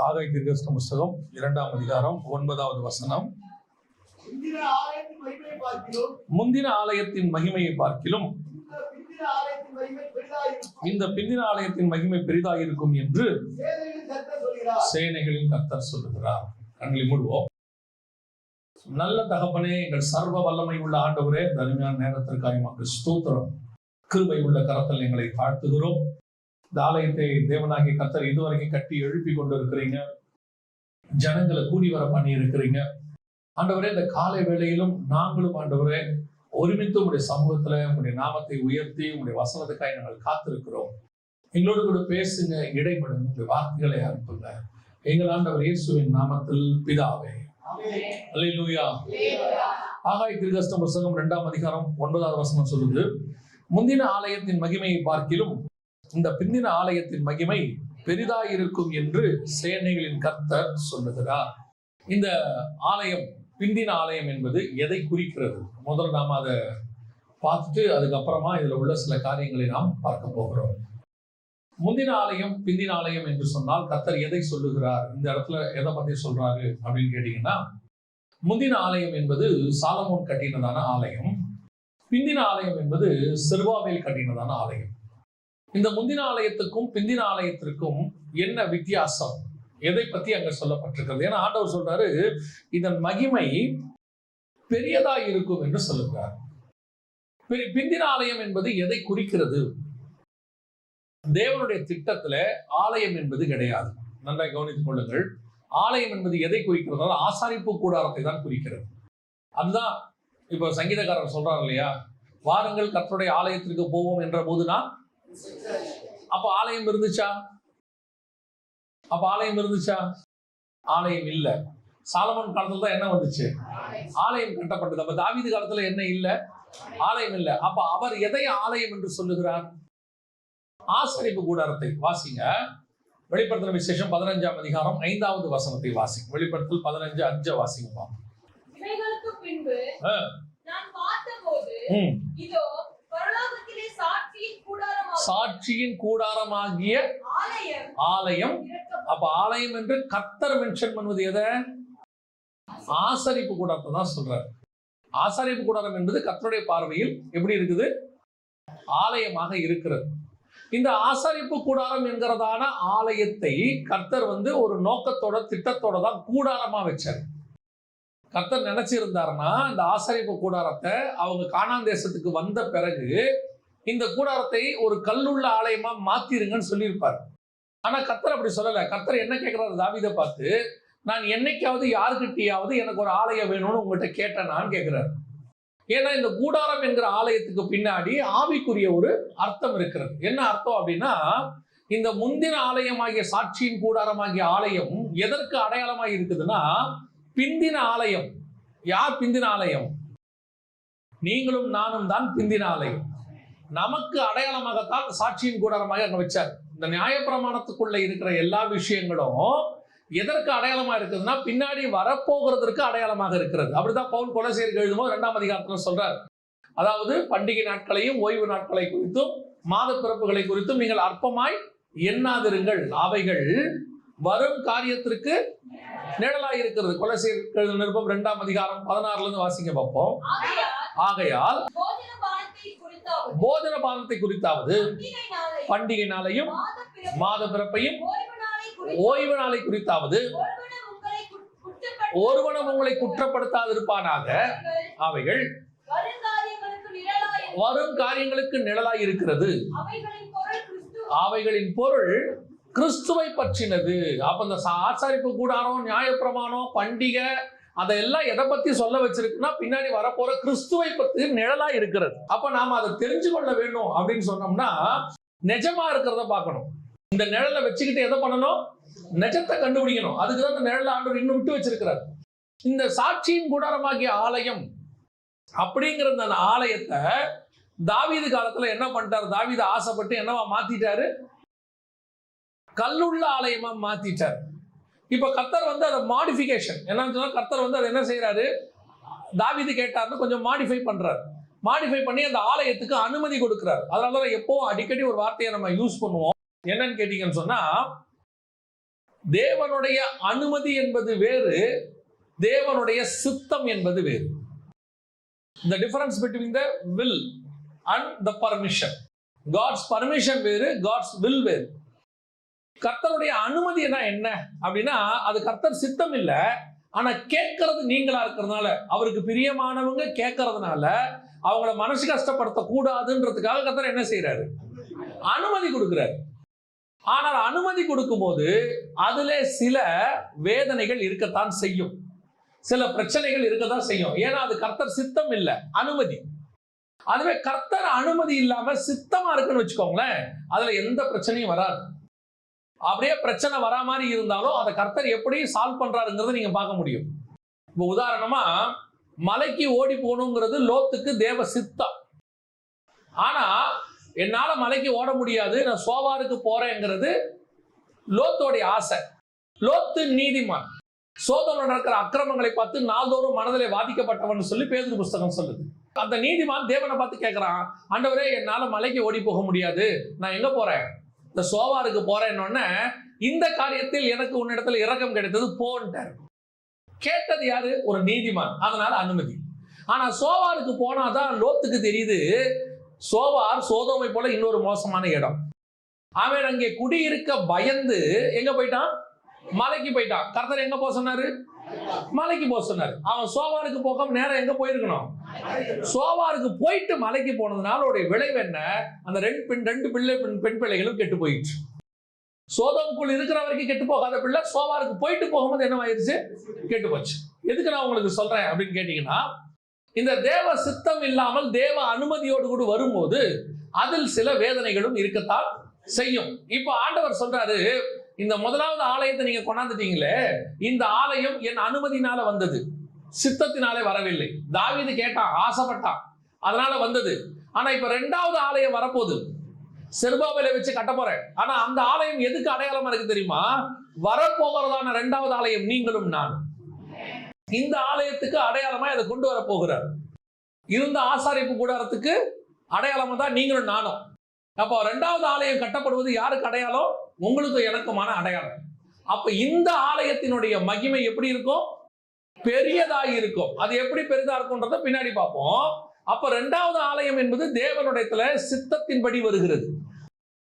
ஆகாய் தீர்க்கதரிசன புஸ்தகம் 2ஆம் அதிகாரம் 9வது வசனம். முந்தின ஆலயத்தின் மகிமையை பார்க்கிலும் இந்த பிந்தின ஆலயத்தின் மகிமை பெரிதாயிருக்கும் என்று சேனைகளின் கர்த்தர் சொல்லுகிறார். கண்களை மூடுவோம். நல்ல தகப்பனே, எங்கள் சர்வ வல்லமை உள்ள ஆண்டவரே, அருமையான நேரத்திற்காக எமக்கு ஸ்தோத்திரம். கிருபை உள்ள கரத்தில் எங்களை தாழ்த்துகிறோம். இந்த ஆலயத்தை தேவனாகிய கர்த்தர் இதுவரைக்கும் கட்டி எழுப்பி கொண்டு இருக்கிறீங்க. ஜனங்களை கூடி வர பண்ணி இருக்கிறீங்க. ஆண்டவரே, இந்த காலை வேளையிலும் நாங்களும் ஆண்டவரே ஒருமித்து உங்களுடைய சமூகத்துல உங்களுடைய நாமத்தை உயர்த்தி உங்களுடைய வசனத்துக்காக நாங்கள் காத்திருக்கிறோம். எங்களோடு கூட பேசுங்க, இடைபடுங்க, உங்களுடைய வார்த்தைகளை அனுப்புங்க. எங்கள் ஆண்டவர் இயேசுவின் நாமத்தில் பிதாவே. அல்லேலூயா. ஆகாய் தீர்க்கதரிசன புஸ்தகம் 2ஆம் அதிகாரம் 9வது வசனம் சொல்லுது, முந்தின ஆலயத்தின் மகிமையை பார்க்கிலும் இந்த பிந்தின ஆலயத்தின் மகிமை பெரிதாயிருக்கும் என்று சேனைகளின் கர்த்தர் சொல்லுகிறார். இந்த ஆலயம், பிந்தின ஆலயம் என்பது எதை குறிக்கிறது? முதல்ல நாம் அதை பார்த்துட்டு அதுக்கப்புறமா இதுல உள்ள சில காரியங்களை நாம் பார்க்க போகிறோம். முந்தின ஆலயம், பிந்தின ஆலயம் என்று சொன்னால் கர்த்தர் எதை சொல்லுகிறார்? இந்த இடத்துல எதை பத்தி சொல்றாரு அப்படின்னு கேட்டீங்கன்னா, முந்தின ஆலயம் என்பது சாலமோன் கட்டினதான ஆலயம். பிந்தின ஆலயம் என்பது செருபாபேல் கட்டினதான ஆலயம். இந்த முந்தின ஆலயத்துக்கும் பிந்தின ஆலயத்திற்கும் என்ன வித்தியாசம்? எதை பத்தி அங்க சொல்லப்பட்டிருக்கிறது? ஏன்னா ஆண்டவர் சொல்றாரு, இதன் மகிமை பெரியதா இருக்கும் என்று சொல்லுகிறார். பிந்தின ஆலயம் என்பது எதை குறிக்கிறது? தேவனுடைய திட்டத்துல ஆலயம் என்பது கிடையாது. நன்றாக கவனித்துக் கொள்ளுங்கள். ஆலயம் என்பது எதை குறிக்கிறது? ஆசாரிப்பு கூடாரத்தை தான் குறிக்கிறது. அதுதான் இப்ப சங்கீதக்காரர் சொல்றாரு இல்லையா, வாருங்கள் கர்த்தருடைய ஆலயத்திற்கு போவோம் என்ற போதுதான். அப்ப ஆலயம் இருந்துச்சா? ஆலயம் இல்ல. சாலமோன் காலத்துல தான் என்ன வந்துச்சு? ஆலயம் கட்டப்பட்டது. அப்ப தாவீது காலத்துல என்ன இல்ல? ஆலயம் இல்ல. அப்ப அவர் எதை ஆலயம் என்று சொல்லுகிறார்? ஆசரிப்பு கூடாரத்தை. வாசிங்க, வெளிப்படுத்தின விசேஷம் 15ஆம் அதிகாரம் 5வது வசனத்தை வாசிங்க. வெளிப்படுத்தல் 15:5 வாசிங்க. பின்பு நான் பார்த்தபோது இதோ பரலோகத்திலே சாட்சியின் கூடாரமாகிய ஆலயம். அப்ப ஆலயம் என்று கர்த்தர் மென்ஷன் பண்ணுவது எதை? ஆசரிப்பு கூடாரத்தை தான் சொல்றார். ஆசரிப்பு கூடாரம் என்பது கர்த்தருடைய பார்வையில் எப்படி இருக்குது? ஆலயமாக இருக்கிறது. இந்த ஆசரிப்பு கூடாரம் என்கிறதான ஆலயத்தை கர்த்தர் ஒரு நோக்கத்தோட திட்டத்தோட தான் கூடாரமா வச்சார். கர்த்தர் நினைச்சிருந்தாருன்னா இந்த ஆசரிப்பு கூடாரத்தை அவங்க கானான் தேசத்துக்கு வந்த பிறகு இந்த கூடாரத்தை ஒரு கல்லுள்ள ஆலயமா மாத்திருங்கன்னு சொல்லியிருப்பார். ஆனா கர்த்தர் அப்படி சொல்லல. கர்த்தர் என்ன கேட்கிறாரு தாவீதை பார்த்து, நான் என்னைக்காவது யாருக்கிட்டையாவது எனக்கு ஒரு ஆலயம் வேணும்னு உங்கள்கிட்ட கேட்டேனான்னு கேட்கிறாரு. ஏன்னா இந்த கூடாரம் என்கிற ஆலயத்துக்கு பின்னாடி ஆவிக்குரிய ஒரு அர்த்தம் இருக்கிறது. என்ன அர்த்தம் அப்படின்னா, இந்த முந்தின ஆலயமாகிய சாட்சியின் கூடாரமாகிய ஆலயம் எதற்கு அடையாளமாக இருக்குதுன்னா, பிந்தின ஆலயம். யார் பிந்தின ஆலயம்? நீங்களும் நானும் தான் பிந்தின ஆலயம். நமக்கு அடையாளமாகத்தான் சாட்சியின் கூடாரமாக அங்க வச்சார். இந்த நியாயப்பிரமாணத்துக்குள்ள இருக்கிற எல்லா விஷயங்களும் எதற்கு அடையாளமா இருக்குதுன்னா, பின்னாடி வரப்போகிறதுக்கு அடையாளமாக இருக்கிறது. அப்படிதான் பவுல் கொலோசியருக்கு எழுதும்போது 2ஆம் அதிகாரத்துல சொல்றார். அதாவது பண்டிகை நாட்களையும் ஓய்வு நாட்களை குறித்தும் மாத பிறப்புகளை குறித்தும் நீங்கள் அற்பமாய் எண்ணாதிருங்கள், அவைகள் வரும் காரியத்திற்கு நிழலாய் இருக்கிறது. கொலோசியர் நிருபம் 2ஆம் அதிகாரம் 16ல இருந்து வாசிங்க பார்ப்போம். ஆகையால் போஜன பானத்தை குறித்தாவது பண்டிகை நாளையும் மாத பிறப்பையும் ஓய்வு நாளை குறித்தாவது ஒருவனும் உங்களை குற்றப்படுத்தாதிருப்பானாக, அவைகள் வரும் காரியங்களுக்கு நிழலாய் இருக்கிறது. அவைகளின் பொருள் கிறிஸ்துவை பற்றினது. அப்ப இந்த ஆசாரிப்பு கூடாரம், நியாயப்பிரமாணம், பண்டிகை அதெல்லாம் எதை பத்தி சொல்ல வச்சிருக்குன்னா, பின்னாடி வரப்போற கிறிஸ்துவை பற்றி நிழலா இருக்கிறது. அப்ப நாம அதை தெரிஞ்சு கொள்ள வேண்டும் அப்படின்னு சொன்னோம்னா, நிஜமா இருக்கிறத பார்க்கணும். இந்த நிழலை வச்சுக்கிட்டு எதை பண்ணணும்? நிஜத்தை கண்டுபிடிக்கணும். அதுக்குதான் இந்த நிழலை ஆண்டவர் இன்னும் விட்டு வச்சிருக்கிறார். இந்த சாட்சியின் கூடாரமாகிய ஆலயம் அப்படிங்கிற அந்த ஆலயத்தை தாவீது காலத்துல என்ன பண்ணிட்டாரு? தாவீது ஆசைப்பட்டு என்னவா மாத்திட்டாரு? கல்லுள்ள ஆலயமா மாத்திட்டார். இப்ப கர்த்தர் அதை மாடிஃபிகேஷன் என்னன்னு சொன்னா, கர்த்தர் அதை என்ன செய்யறாரு? தாவீது கேட்டார்னு கொஞ்சம் மாடிஃபை பண்றாரு. மாடிஃபை பண்ணி அந்த ஆலயத்துக்கு அனுமதி கொடுக்கிறார். அதனால எப்போ அடிக்கடி ஒரு வார்த்தையை நம்ம யூஸ் பண்ணுவோம். என்னன்னு கேட்டீங்கன்னு சொன்னா, தேவனுடைய அனுமதி என்பது வேறு, தேவனுடைய சித்தம் என்பது வேறு. The difference between the will and the permission. God's permission வேறு, God's will வேறு. கர்த்தருடைய அனுமதி என்ன அப்படின்னா, அது கர்த்தர் சித்தம் இல்ல, ஆனா கேட்கறது நீங்களா இருக்கிறதுனால, அவருக்கு பிரியமானவங்க கேட்கறதுனால அவங்கள மனசு கஷ்டப்படுத்த கூடாதுன்றதுக்காக கர்த்தர் என்ன செய்யறாரு? அனுமதி கொடுக்கிறார். ஆனால் அனுமதி கொடுக்கும் போது அதுல சில வேதனைகள் இருக்கத்தான் செய்யும், சில பிரச்சனைகள் இருக்கத்தான் செய்யும். ஏன்னா அது கர்த்தர் சித்தம் இல்ல, அனுமதி. அதுவே கர்த்தர் அனுமதி இல்லாம சித்தமா இருக்குன்னு வச்சுக்கோங்களேன், அதுல எந்த பிரச்சனையும் வராது. அப்படியே பிரச்சனை வரா மாதிரி இருந்தாலும் அதை கர்த்தர் எப்படி சால்வ் பண்றாருங்கிறத நீங்க பார்க்க முடியும். இப்போ உதாரணமா, மலைக்கு ஓடி போகணுங்கிறது லோத்துக்கு தேவ சித்தம். ஆனா என்னால மலைக்கு ஓட முடியாது, நான் சோவாருக்கு போறேங்கிறது லோத்தோடைய ஆசை. லோத்து நீதிமான், சோதோம்ல நடக்கிற அக்கிரமங்களை பார்த்து நாள்தோறும் மனதிலே வாதிக்கப்பட்டவன் சொல்லி பேதுரு புஸ்தகம் சொல்லுது. அந்த நீதிமான் தேவனை பார்த்து கேட்கிறான், ஆண்டவரே என்னால மலைக்கு ஓடி போக முடியாது, நான் எங்க போறேன்? இந்த சோவாருக்கு போறேன்னு. இந்த காரியத்தில் எனக்கு உன்னிடத்துல இரக்கம் கிடைத்தது, போன்ட்டார். கேட்டது யாரு? ஒரு நீதிமான். அதனால அனுமதி. ஆனா சோவாருக்கு போனாதான் லோத்துக்கு தெரியுது, சோவார் சோதோமை போல இன்னொரு மோசமான இடம். அவன் அங்கே குடியிருக்க பயந்து எங்க போயிட்டான்? மலைக்கு போயிட்டான். கர்த்தர் எங்க போக சொன்னாரு? மலைக்கு போக சொன்னாரு. அவன் சோவாருக்கு போகாம நேரம் எங்க போயிருக்கணும்? சோவாருக்கு போயிட்டு மலைக்கு போனதுனால விளைவு என்ன? அந்த ரெண்டு பெண் பிள்ளைகளும் கெட்டு போயிடுச்சு. சோதோமுக்குள் இருக்கிற வரைக்கும் கெட்டு போகாத பிள்ளை சோவாருக்கு போயிட்டு போகும்போது என்ன ஆயிடுச்சு? கெட்டு போச்சு. எதுக்கு நான் உங்களுக்கு சொல்றேன் அப்படின்னு கேட்டீங்கன்னா, இந்த தேவ சித்தம் இல்லாமல் தேவ அனுமதியோடு கூட வரும்போது அதில் சில வேதனைகளும் இருக்கத்தான் செய்யும். இப்ப ஆண்டவர் சொல்றாரு, இந்த முதலாவது ஆலயத்தை நீங்க கொண்டாந்துட்டீங்களே, இந்த ஆலயம் என் அனுமதினால வந்தது, சித்தத்தினாலே வரவில்லை. தாவீது கேட்டான், ஆசைப்பட்டான், அதனால வந்தது. ஆனா இப்ப ரெண்டாவது ஆலயம் வரப்போகுது, செருபாபேலை வச்சு கட்ட போறேன். ஆனா அந்த ஆலயம் எதுக்கு அடையாளமா இருக்கு தெரியுமா? வரப்போகிறதான ரெண்டாவது ஆலயம் நீங்களும் நான். இந்த ஆலயத்துக்கு அடையாளமா இதை கொண்டு வர போகிறார். இருந்த ஆசாரிப்பு கூடாரத்துக்கு அடையாளமா தான் நீங்களும் நானும். அப்போ ரெண்டாவது ஆலயம் கட்டப்படுவது யாருக்கு அடையாளம்? உங்களுக்கும் எனக்குமான அடையாளம். அப்ப இந்த ஆலயத்தினுடைய மகிமை எப்படி இருக்கும்? பெரியதாய் இருக்கும். அது எப்படி பெரிதா இருக்கும்ன்றத பின்னாடி பார்ப்போம். அப்ப ரெண்டாவது ஆலயம் என்பது தேவனுடைய சித்தத்தின்படி வருகிறது.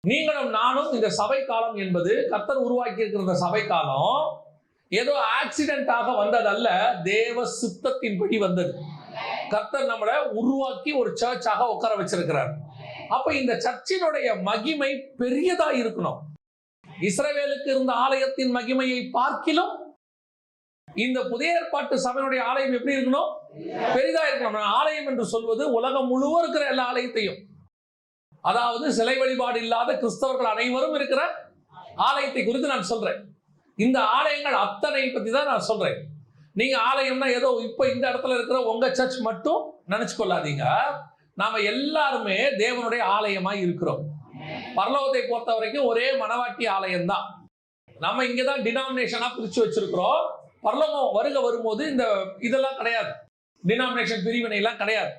நீங்களும் நானும் இந்த சபை காலம் என்பது கர்த்தர் உருவாக்கி இருக்கிற சபை காலம் ஏதோ ஆக்சிடென்டாக வந்ததல்ல, தேவ சித்தத்தின்படி வந்தது. கர்த்தர் நம்மளை உருவாக்கி ஒரு சர்ச்சாக உட்கார வச்சிருக்கிறார். அப்ப இந்த சர்ச்சினுடைய மகிமை பெரியதா இருக்கணும். இஸ்ரவேலுக்கு இருந்த ஆலயத்தின் மகிமையை பார்க்கிலும் இந்த புதிய ஏற்பாட்டு சபையினுடைய ஆலயம் எப்படி இருக்கணும்? பெரிதா இருக்கணும். ஆலயம் என்று சொல்வது உலகம் முழுவதும் இருக்கிற எல்லா ஆலயத்தையும், அதாவது சிலை வழிபாடு இல்லாத கிறிஸ்தவர்கள் அனைவரும் இருக்கிற ஆலயத்தை குறித்து நான் சொல்றேன். இந்த ஆலயங்கள் அத்தனை பத்தி தான் நான் சொல்றேன். நீங்க ஆலயம்னா ஏதோ இப்ப இந்த இடத்துல இருக்கிற உங்க சர்ச் மட்டும் நினைச்சு கொள்ளாதீங்க. நாம எல்லாருமே தேவனுடைய ஆலயமாய் இருக்கிறோம். பரலோகத்தை பொறுத்த வரைக்கும் ஒரே மனவாட்டி ஆலயம் தான். நம்ம இங்கதான் டினாமினேஷனா பிரிச்சு வச்சிருக்கிறோம். பரலோகம் வரும்போது இந்த இதெல்லாம் கிடையாது, டினாமினேஷன் பிரிவினை எல்லாம் கிடையாது.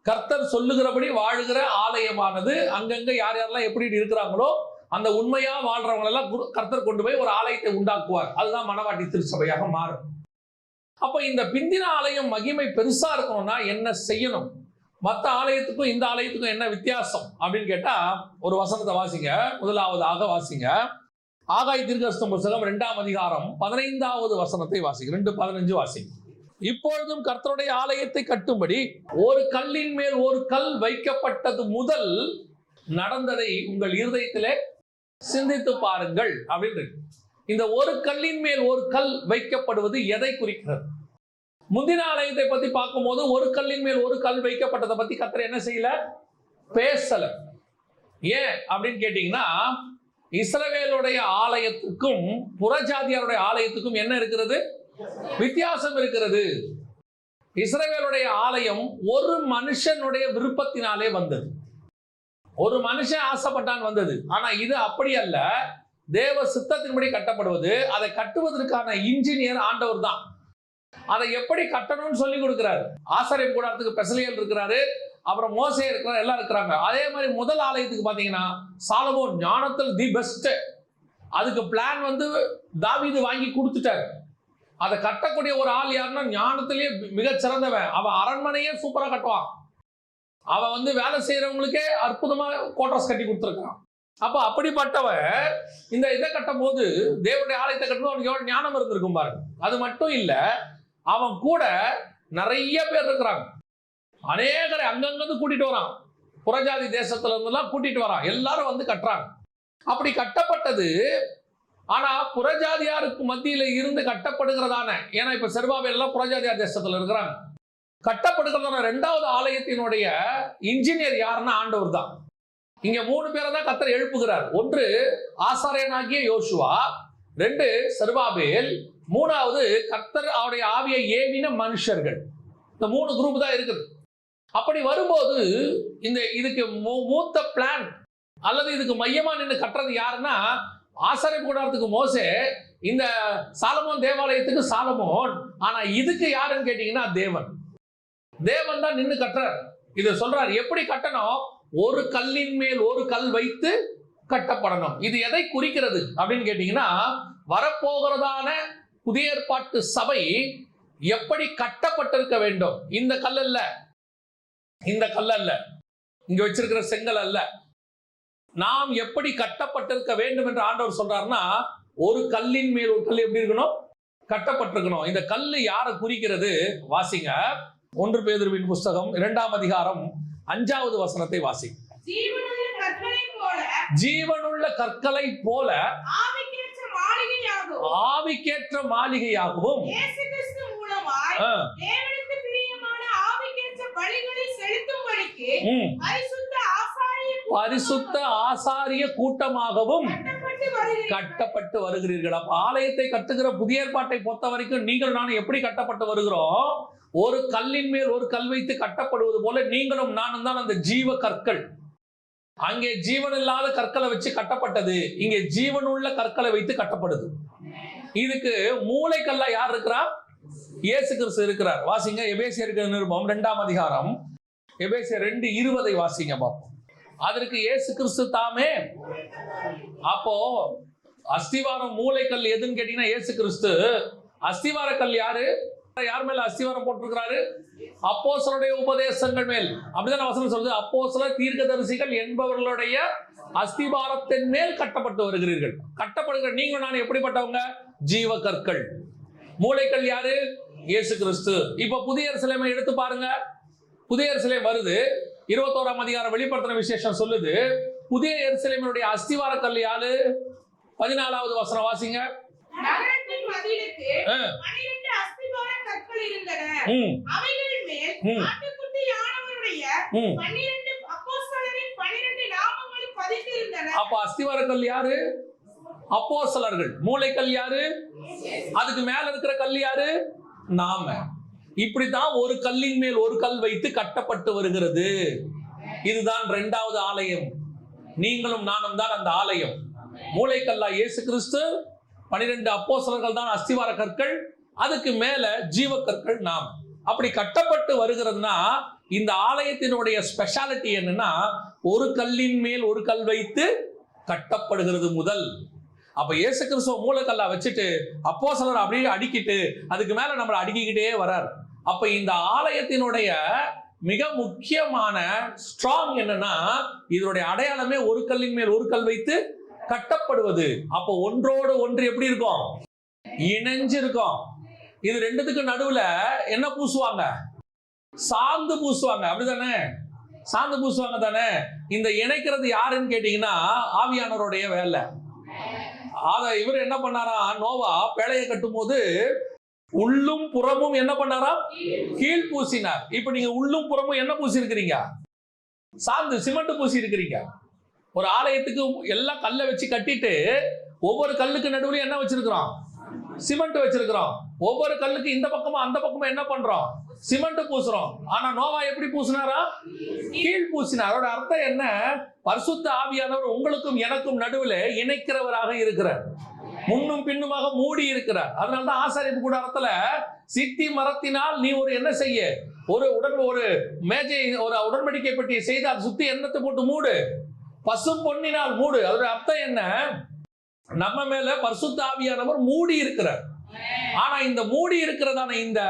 கர்த்தர் சொல்லுகிறபடி வாழுகிற ஆலயமானது அங்கங்க யார் யாரெல்லாம் எப்படி இருக்கிறாங்களோ அந்த உண்மையா வாழ்றவங்க எல்லாம் கர்த்தர் கொண்டு போய் ஒரு ஆலயத்தை உண்டாக்குவார். அதுதான் மனவாட்டி திருச்சபையாக மாறும். அப்ப இந்த பிந்தின ஆலயம் மகிமை பெருசா இருக்கணும்னா என்ன செய்யணும்? மற்ற ஆலயத்துக்கும் இந்த ஆலயத்துக்கும் என்ன வித்தியாசம் அப்படின்னு கேட்டா, ஒரு வசனத்தை வாசிங்க. முதலாவதாக வாசிங்க, ஆகாய் தீர்க்கதரிசன புத்தகம் 2ஆம் அதிகாரம் 15வது வசனத்தை வாசிங்க. 2:15 வாசிங்க. இப்பொழுதும் கர்த்தருடைய ஆலயத்தை கட்டும்படி ஒரு கல்லின் மேல் ஒரு கல் வைக்கப்பட்டது முதல் நடந்ததை உங்கள் இருதயத்திலே சிந்தித்து பாருங்கள் அப்படின்னு. இந்த ஒரு கல்லின் மேல் ஒரு கல் வைக்கப்படுவது எதை குறிக்கிறது? முந்தின ஆலயத்தை பத்தி பார்க்கும்போது ஒரு கல்லின் மேல் ஒரு கல் வைக்கப்பட்டதை பத்தி கர்த்தர் என்ன செய்யல? பேசல. ஏன் அப்படின்னு கேட்டீங்கன்னா, இஸ்ரவேலுடைய ஆலயத்துக்கும் புறஜாதியாருடைய ஆலயத்துக்கும் என்ன இருக்கிறது? வித்தியாசம் இருக்கிறது. இஸ்ரவேலுடைய ஆலயம் ஒரு மனுஷனுடைய விருப்பத்தினாலே வந்தது, ஒரு மனுஷன் ஆசைப்பட்டான் வந்தது. ஆனா இது அப்படி அல்ல, தேவ சித்தத்தின்படி கட்டப்படுவது. அதை கட்டுவதற்கான இன்ஜினியர் ஆண்டவர் தான். அதை எப்படி கட்டணும்னு சொல்லி கொடுக்கிறாரு. ஆசாரியர் கூடாரத்துக்கு பெசலியல் இருக்கிறாரு, அப்புறம் மோசே இருக்கிறார், எல்லாம் இருக்கிறாங்க. அதே மாதிரி முதல் ஆலயத்துக்கு பாத்தீங்கன்னா சாலமோன் ஞானத்தில் தி பெஸ்ட். அதுக்கு பிளான் வந்து தாவீது வாங்கி கொடுத்துட்டாரு. அதை கட்டக்கூடிய ஒரு ஆள் யாருன்னா ஞானத்திலேயே மிகச் சிறந்தவன். அவன் அரண்மனையே சூப்பரா கட்டுவான். அவன் வந்து வேலை செய்யறவங்களுக்கே அற்புதமா குவார்டர்ஸ் கட்டி கொடுத்துருக்கான். அப்ப அப்படிப்பட்டவன் இந்த இதை கட்டும் போது, தேவனுடைய ஆலயத்தை கட்டும்போது அவனுக்கு எவ்வளவு ஞானம் இருந்திருக்கும் பாருங்க. அது மட்டும் இல்ல, அவன் கூட நிறைய பேர் இருக்கிறாங்க. அநேகரை அங்கங்கிருந்து கூட்டிட்டு வரான். புறஜாதி தேசத்துல இருந்தெல்லாம் கூட்டிட்டு வரான். எல்லாரும் வந்து கட்டுறாங்க. அப்படி கட்டப்பட்டது. ஆனா புறஜாதியாருக்கு மத்தியில இருந்து கட்டப்படுகிறதான, ஏன்னா இப்ப செருபாபேல் எல்லாம் புறஜாதியார் தேசத்துல இருக்கிறாங்க. கட்டப்படுகிறதான 2வது ஆலயத்தினுடைய இன்ஜினியர் யாருன்னா ஆண்டவர் தான். இங்க 3 பேரை தான் கர்த்தர் எழுப்புகிறார். 1 ஆசாரியனாகிய யோசுவா, 2 செருபாபேல், 3வது கர்த்தர் அவருடைய ஆவியை ஏவின மனுஷர்கள். இந்த 3 குரூப் தான் இருக்குது. அப்படி வரும்போது இதுக்கு மூத்த பிளான் அல்லது இதுக்கு மையமா நின்று கட்டுறது யாருன்னா ஆசாரியப் கூடாரத்துக்கு மோசே, இந்த சாலமோன் தேவாலயத்துக்கு சாலமோன். ஆனா இதுக்கு யாருன்னு கேட்டீங்கன்னா தேவன் தான் நின்று கட்டுறார். இதை சொல்றார் எப்படி கட்டணும். ஒரு கல்லின் மேல் ஒரு கல் வைத்து கட்டப்படணும். இது எதை குறிக்கிறது அப்படின்னு கேட்டீங்கன்னா, வரப்போகிறதான புதிய ஏற்பாட்டு சபை எப்படி கட்டப்பட்டிருக்க வேண்டும். இந்த கல் அல்ல, இங்க வச்சிருக்கிற செங்கல் அல்ல. நாம் எப்படி கட்டப்பட்டிருக்க வேண்டும் என்று ஆண்டவர் சொல்றாருன்னா, ஒரு கல்லின் மேல் ஒரு கல் எப்படி இருக்கணும், கட்டப்பட்டிருக்கணும். இந்த கல்லு யாரை குறிக்கிறது வாசிங்க. 1 பேதுருவின் புஸ்தகம் 2ஆம் அதிகாரம் 5வது வசனத்தை வாசி. ஜீவனுள்ள கற்களை போல ஆவிக்கேற்ற மாளிகையாகவும் பரிசுத்த ஆசாரிய கூட்டமாகவும் கட்டப்பட்டு வருகிறீர்கள். ஆலயத்தை கட்டுகிற புதிய ஏற்பாட்டை பொறுத்த வரைக்கும் நீங்கள் நானும் எப்படி கட்டப்பட்டு வருகிறோம். ஒரு கல்லின் மேல் ஒரு கல் வைத்து கட்டப்படுவது போல நீங்களும் நானும் தான் அந்த ஜீவ கற்கள். அங்கே ஜீவன் இல்லாத கற்களை வச்சு கட்டப்பட்டது, இங்கே ஜீவனுள்ள கற்களை வைத்து கட்டப்படுது. இதுக்கு மூளைக்கல்லா யார் இருக்கிறா? இயேசு கிறிஸ்து இருக்கிறார். வாசிங்க எபேசியருக்கு நிருபம் 2ஆம் அதிகாரம், எபேசியர் 2:20 வாசிங்க பாப்போம். அதற்கு இயேசு கிறிஸ்து தாமே. அப்போ அஸ்திவாரம் மூளைக்கல் எதுன்னு கேட்டீங்கன்னா இயேசு கிறிஸ்து. அஸ்திவார கல் யாரு? யார் மேல அஸ்திவாரம் போட்டிருக்கிறாரு? அப்போஸ்தலருடைய உபதேசங்கள் மேல். அப்படிதான் வசனம் சொல்லுது. அப்போஸ்தலர் தீர்க்கதரிசிகள் என்பவர்களுடைய அஸ்திவாரத்தின் மேல் கட்டப்பட்டு வருகிறீர்கள். கட்டப்படுகிற நீங்க நான் எப்படிப்பட்டவங்க? ஜீவ கற்கள். மூளைக்கல் யாரு? இயேசு கிறிஸ்து. இப்ப புதிய எருசலேமை எடுத்து பாருங்க. புதிய எருசலேம் வருது. 21ஆம் அதிகாரம் வெளிப்படுத்தின விசேஷம் சொல்லுது. புதிய எருசலேமினுடைய அஸ்திவார கல் யாரு? 14வது வசனம் வாசிங்க. அப்ப அஸ்திவார கல் யாரு? அப்போஸ்தலர்கள். மூளைக்கல் யாரு? அதுக்கு மேல இருக்கிற கல் யாரு? நாம. இப்படித்தான் ஒரு கல்லின் மேல் ஒரு கல் வைத்து கட்டப்பட்டு வருகிறது. இதுதான் 2வது ஆலயம். நீங்களும் நானும் தான் அந்த ஆலயம். மூளைக்கல்லா இயேசு கிறிஸ்து, 12 அப்போஸ்தலர்கள் தான் அஸ்திவார கற்கள், அதுக்கு மேல ஜீவ கற்கள் நாம். அப்படி கட்டப்பட்டு வருகிறதுனா இந்த ஆலயத்தினுடைய ஸ்பெஷாலிட்டி என்னன்னா, ஒரு கல்லின் மேல் ஒரு கல் வைத்து கட்டப்படுகிறது முதல். அப்ப இயேசு கிறிஸ்துவ மூலக்கல்லா வச்சுட்டு அப்போஸ்தலர் அப்படியே அடிக்கிட்டு அதுக்கு மேல நம்மளை அடுக்கிக்கிட்டே வரார். அப்ப இந்த ஆலயத்தினுடைய மிக முக்கியமான ஸ்ட்ராங் என்னன்னா, இதனுடைய அடையாளமே ஒரு கல்லின் மேல் ஒரு கல் வைத்து கட்டப்படுவது. அப்போ ஒன்றோடு ஒன்று எப்படி இருக்கும்? இணைஞ்சு இருக்கும். இது ரெண்டுத்துக்கு நடுவுல என்ன பூசுவாங்க? சாந்து பூசுவாங்க. அப்படிதானே? சாந்து பூசுவாங்க தானே? இந்த இணைக்கிறது யாருன்னு கேட்டீங்கன்னா ஆவியானவருடைய வேலை. இவர் என்ன பண்ணாரா? நோவா பேழையை கட்டும் போது உள்ளும் புறமும் என்ன பண்ணாரா? கீழ் பூசினார். இப்ப நீங்க உள்ளும் புறமும் என்ன பூசி இருக்கிறீங்க? சாந்து, சிமெண்ட் பூசி இருக்கிறீங்க. ஒரு ஆலயத்துக்கு எல்லாம் கல்லை வச்சு கட்டிட்டு ஒவ்வொரு கல்லுக்கு நடுவுல என்ன வச்சிருக்கிறோம்? சிமெண்ட் வச்சிருக்கிறோம். ஒவ்வொரு கல்லுக்கு இந்த பக்கமும் அந்த பக்கமும் என்ன பண்றோம்? சிமெண்ட் பூசுறோம். ஆனா நோவா எப்படி பூசினாரா? கீழ் பூசினார். அதோட அர்த்தம் என்ன? பரிசுத்த ஆவியானவர் உங்களுக்கும் எனக்கும் நடுவுல இணைக்கிறவராக இருக்கிறார். முன்னும் பின்னுமாக மூடி இருக்கிறார். அதனாலதான் ஆசாரியப்பு கூடாரத்துல சித்தி மரத்தினால் நீ ஒரு என்ன செய்ய, ஒரு மேஜை, ஒரு உடன்படிக்கை பெட்டியை செய்து அதை சுத்தி எண்ணத்தை போட்டு மூடு. பசு பொன்னினால் மூடு. அதோட அர்த்தம் என்ன? நம்ம மேல பரிசுத்த ஆவியானவர் மூடி இருக்கிறார். ஆனா இந்த மூடி இருக்கிறதான இந்த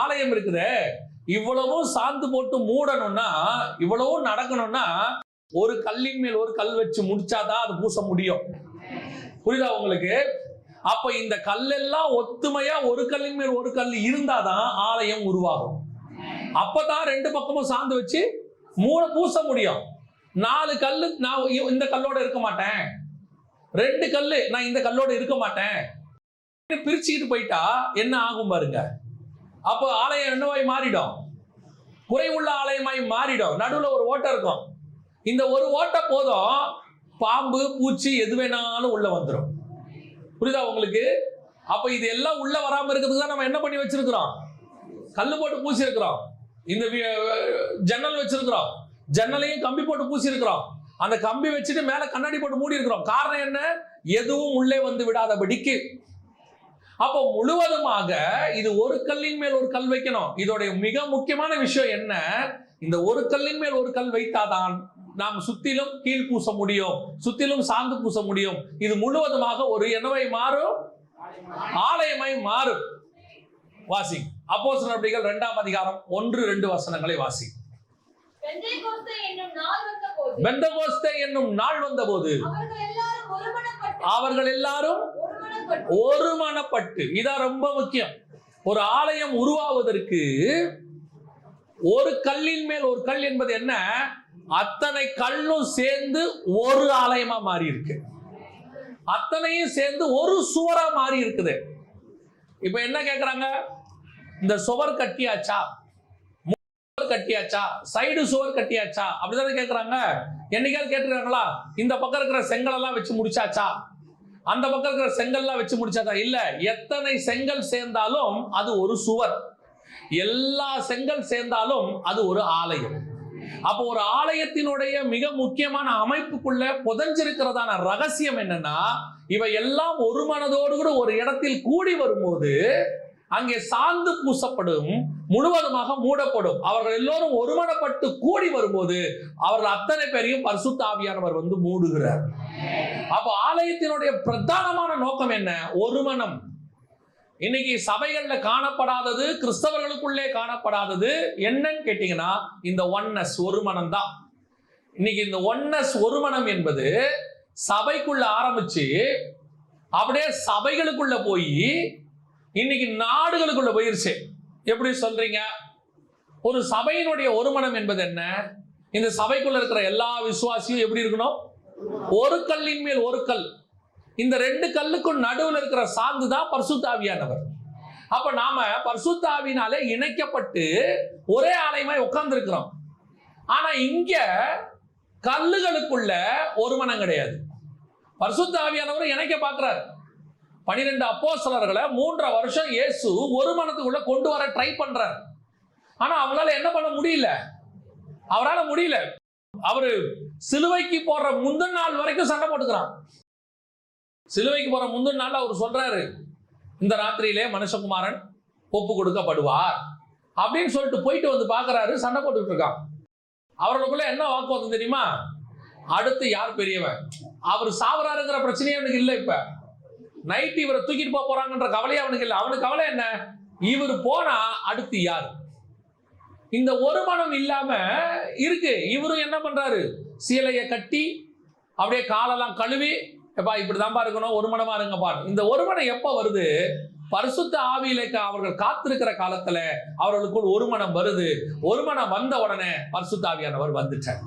ஆலயம் இருக்குதே, இவ்வளவும் சாந்து போட்டு மூடணும்னா, இவ்வளவும் நடக்கணும்னா, ஒரு கல்லின் மேல் ஒரு கல் வச்சு முடிச்சாதான் அது பூச முடியும். புரியுதா உங்களுக்கு? அப்ப இந்த கல்லெல்லாம் ஒத்துமையா ஒரு கல்லின் மேல் ஒரு கல் இருந்தாதான் ஆலயம் உருவாகும். அப்பதான் ரெண்டு பக்கமும் சாந்து வச்சு பூச முடியும். 4 கல்லு நான் இந்த கல்லோட இருக்க மாட்டேன், 2 கல்லு நான் இந்த கல்லோட இருக்க மாட்டேன் பிரிச்சுக்கிட்டு போயிட்டா என்ன ஆகும் பாருங்க. அப்போ ஆலயம் என்னவாய் மாறிடும்? குறைவுள்ள ஆலயமாய் மாறிடும். நடுவில் ஒரு ஓட்டை இருக்கும். இந்த ஒரு ஓட்டை போதும், பாம்பு பூச்சி எது வேணாலும் உள்ள வந்துடும். புரியுதா உங்களுக்கு? அப்ப இது எல்லாம் உள்ள வராம இருக்கிறதுக்கு தான் நம்ம என்ன பண்ணி வச்சிருக்கிறோம்? கல்லு போட்டு பூசி இருக்கிறோம். இந்த ஜன்னல் வச்சிருக்கிறோம், ஜன்னலையும் கம்பி போட்டு பூசி இருக்கிறோம். அந்த கம்பி வச்சுட்டு மேல கண்ணாடி போட்டு மூடி இருக்கிறோம். காரணம் என்ன? எதுவும் உள்ளே வந்து விடாதபடிக்கு. அப்போ முழுவதுமாக இது ஒரு கல்லின் மேல் ஒரு கல் வைக்கணும். இதோடைய மிக முக்கியமான விஷயம் என்ன? இந்த ஒரு கல்லின் மேல் ஒரு கல் வைத்தாதான் நாம் சுத்திலும் கீழ் பூச முடியும், சுத்திலும் சாந்து பூச முடியும். இது முழுவதுமாக ஒரு என்னவை மாறும்? ஆலயமாய் மாறும். வாசி அப்போஸ்தலர் நடபடிகள் 2ஆம் அதிகாரம் 1-2 வசனங்களை வாசி. பெந்தேகோஸ்தே என்னும் நாள் வந்தபோது பெந்தேகோஸ்தே என்னும் நாள் வந்தபோது அவர்கள் எல்லாரும் ஒருமனப்பட்டு, இதான் ரொம்ப முக்கியம். ஒரு ஆலயம் உருவாவதற்கு ஒரு கல்லின் மேல் ஒரு கல் என்பது என்ன? அத்தனை கல்லும் சேர்ந்து ஒரு ஆலயமா மாறி இருக்கு. அத்தனையும் சேர்ந்து ஒரு சுவரா மாறி இருக்குது. இப்ப என்ன கேக்குறாங்க? இந்த சுவர் கட்டியாச்சா, கட்டியாச்சா, சைடு சுவர் கட்டியாச்சா, அப்படிதானே கேக்குறாங்க. என்னைக்காவது கேட்டுருக்காங்களா? இந்த பக்கம் இருக்கிற செங்கல் எல்லாம் வச்சு முடிச்சாச்சா, அந்த பக்கம் இருக்கிற செங்கல் எல்லாம் வச்சு முடிச்சாச்சா? இல்ல. எத்தனை செங்கல் சேர்ந்தாலும் அது ஒரு சுவர், எல்லா செங்கல் சேர்ந்தாலும் அது ஒரு ஆலயம். அப்போ ஒரு ஆலயத்தினுடைய மிக முக்கியமான அமைப்புக்குள்ள புதைஞ்சிருக்கிறதான ரகசியம் என்னன்னா, இவை எல்லாம் ஒரு மனதோடு கூட ஒரு இடத்தில் கூடி வரும்போது அங்கே சாந்து பூசப்படும், முழுவதுமாக மூடப்படும். அவர்கள் எல்லோரும் ஒருமனப்பட்டு கூடி வரும்போது அவர்கள் அத்தனை பேரையும் பரிசுத்த ஆவியானவர் வந்து மூடுகிறார். அப்போ ஆலயத்தினுடைய பிரதானமான நோக்கம் என்ன? ஒருமனம். இன்னைக்கு சபைகள்ல காணப்படாதது, கிறிஸ்தவர்களுக்குள்ளே காணப்படாதது என்னன்னு கேட்டீங்கன்னா, இந்த ஒன்னஸ், ஒருமனம் தான். இன்னைக்கு இந்த ஒன்னஸ், ஒருமனம் என்பது சபைக்குள்ள ஆரம்பிச்சு அப்படியே சபைகளுக்குள்ள போய் இன்னைக்கு நாடுகளுக்குள்ள போயிருச்சு. எப்படி சொல்றீங்க? ஒரு சபையினுடைய ஒருமனம் என்பது என்ன? இந்த சபைக்குள்ள இருக்கிற எல்லா விசுவாசியும் எப்படி இருக்கணும்? ஒரு கல்லின் மேல் ஒரு கல். இந்த 2 கல்லுக்கும் நடுவில் இருக்கிற சாந்து தான் பரிசுத்த ஆவியானவர். அப்ப நாம பரிசுத்த ஆவியினாலே இணைக்கப்பட்டு ஒரே ஆலயமாய் உட்கார்ந்து இருக்கிறோம். ஆனா இங்க கல்லுகளுக்குள்ள ஒருமனம் கிடையாது. பரிசுத்த ஆவியானவர் இணைக்க பார்க்கிறார். 12 அப்போஸ்தலர்களை 3.5 வருஷம் இயேசு ஒரு மனத்துக்குள்ள கொண்டு வர ட்ரை பண்றார். ஆனா அவங்களால என்ன பண்ண முடியல? அவரால் முடியல. அவரு சிலுவைக்கு போற முந்தின நாள் வரைக்கும் சண்டை போட்டுக்கிறான். சிலுவைக்கு போற முந்தின நாள் அவர் சொல்றாரு, இந்த ராத்திரியிலே மனுஷகுமாரன் ஒப்பு கொடுக்கப்படுவார் அப்படின்னு சொல்லிட்டு போயிட்டு வந்து பாக்குறாரு. சண்டை போட்டுக்கிட்டு இருக்கான். அவர்களுக்குள்ள என்ன வாக்குவாதம் தெரியுமா? அடுத்து யார் பெரியவன்? அவர் சாவராருங்கிற பிரச்சனையே அவனுக்கு இல்லை. இப்ப நைட்டு இவரை தூக்கிட்டு போறாங்கன்ற கவலையே அவனுக்கு இல்லை. அவனுக்கு கவலை என்ன? இவர் போனா அடுத்து யார்? இந்த ஒரு மனம் இல்லாம இருக்கு. இவரும் என்ன பண்றாரு? சீலையை கட்டி அப்படியே காலெல்லாம் கழுவி, எப்பா இப்படிதான்ப்பா இருக்கணும், ஒரு மனமா இருங்கப்பா. இந்த ஒரு மனம் எப்ப வருது? பரிசுத்த ஆவியில அவர்கள் காத்திருக்கிற காலத்துல அவர்களுக்குள் ஒரு மனம் வருது. ஒரு மனம் வந்த உடனே பரிசுத்த ஆவியானவர் வந்துட்டார்.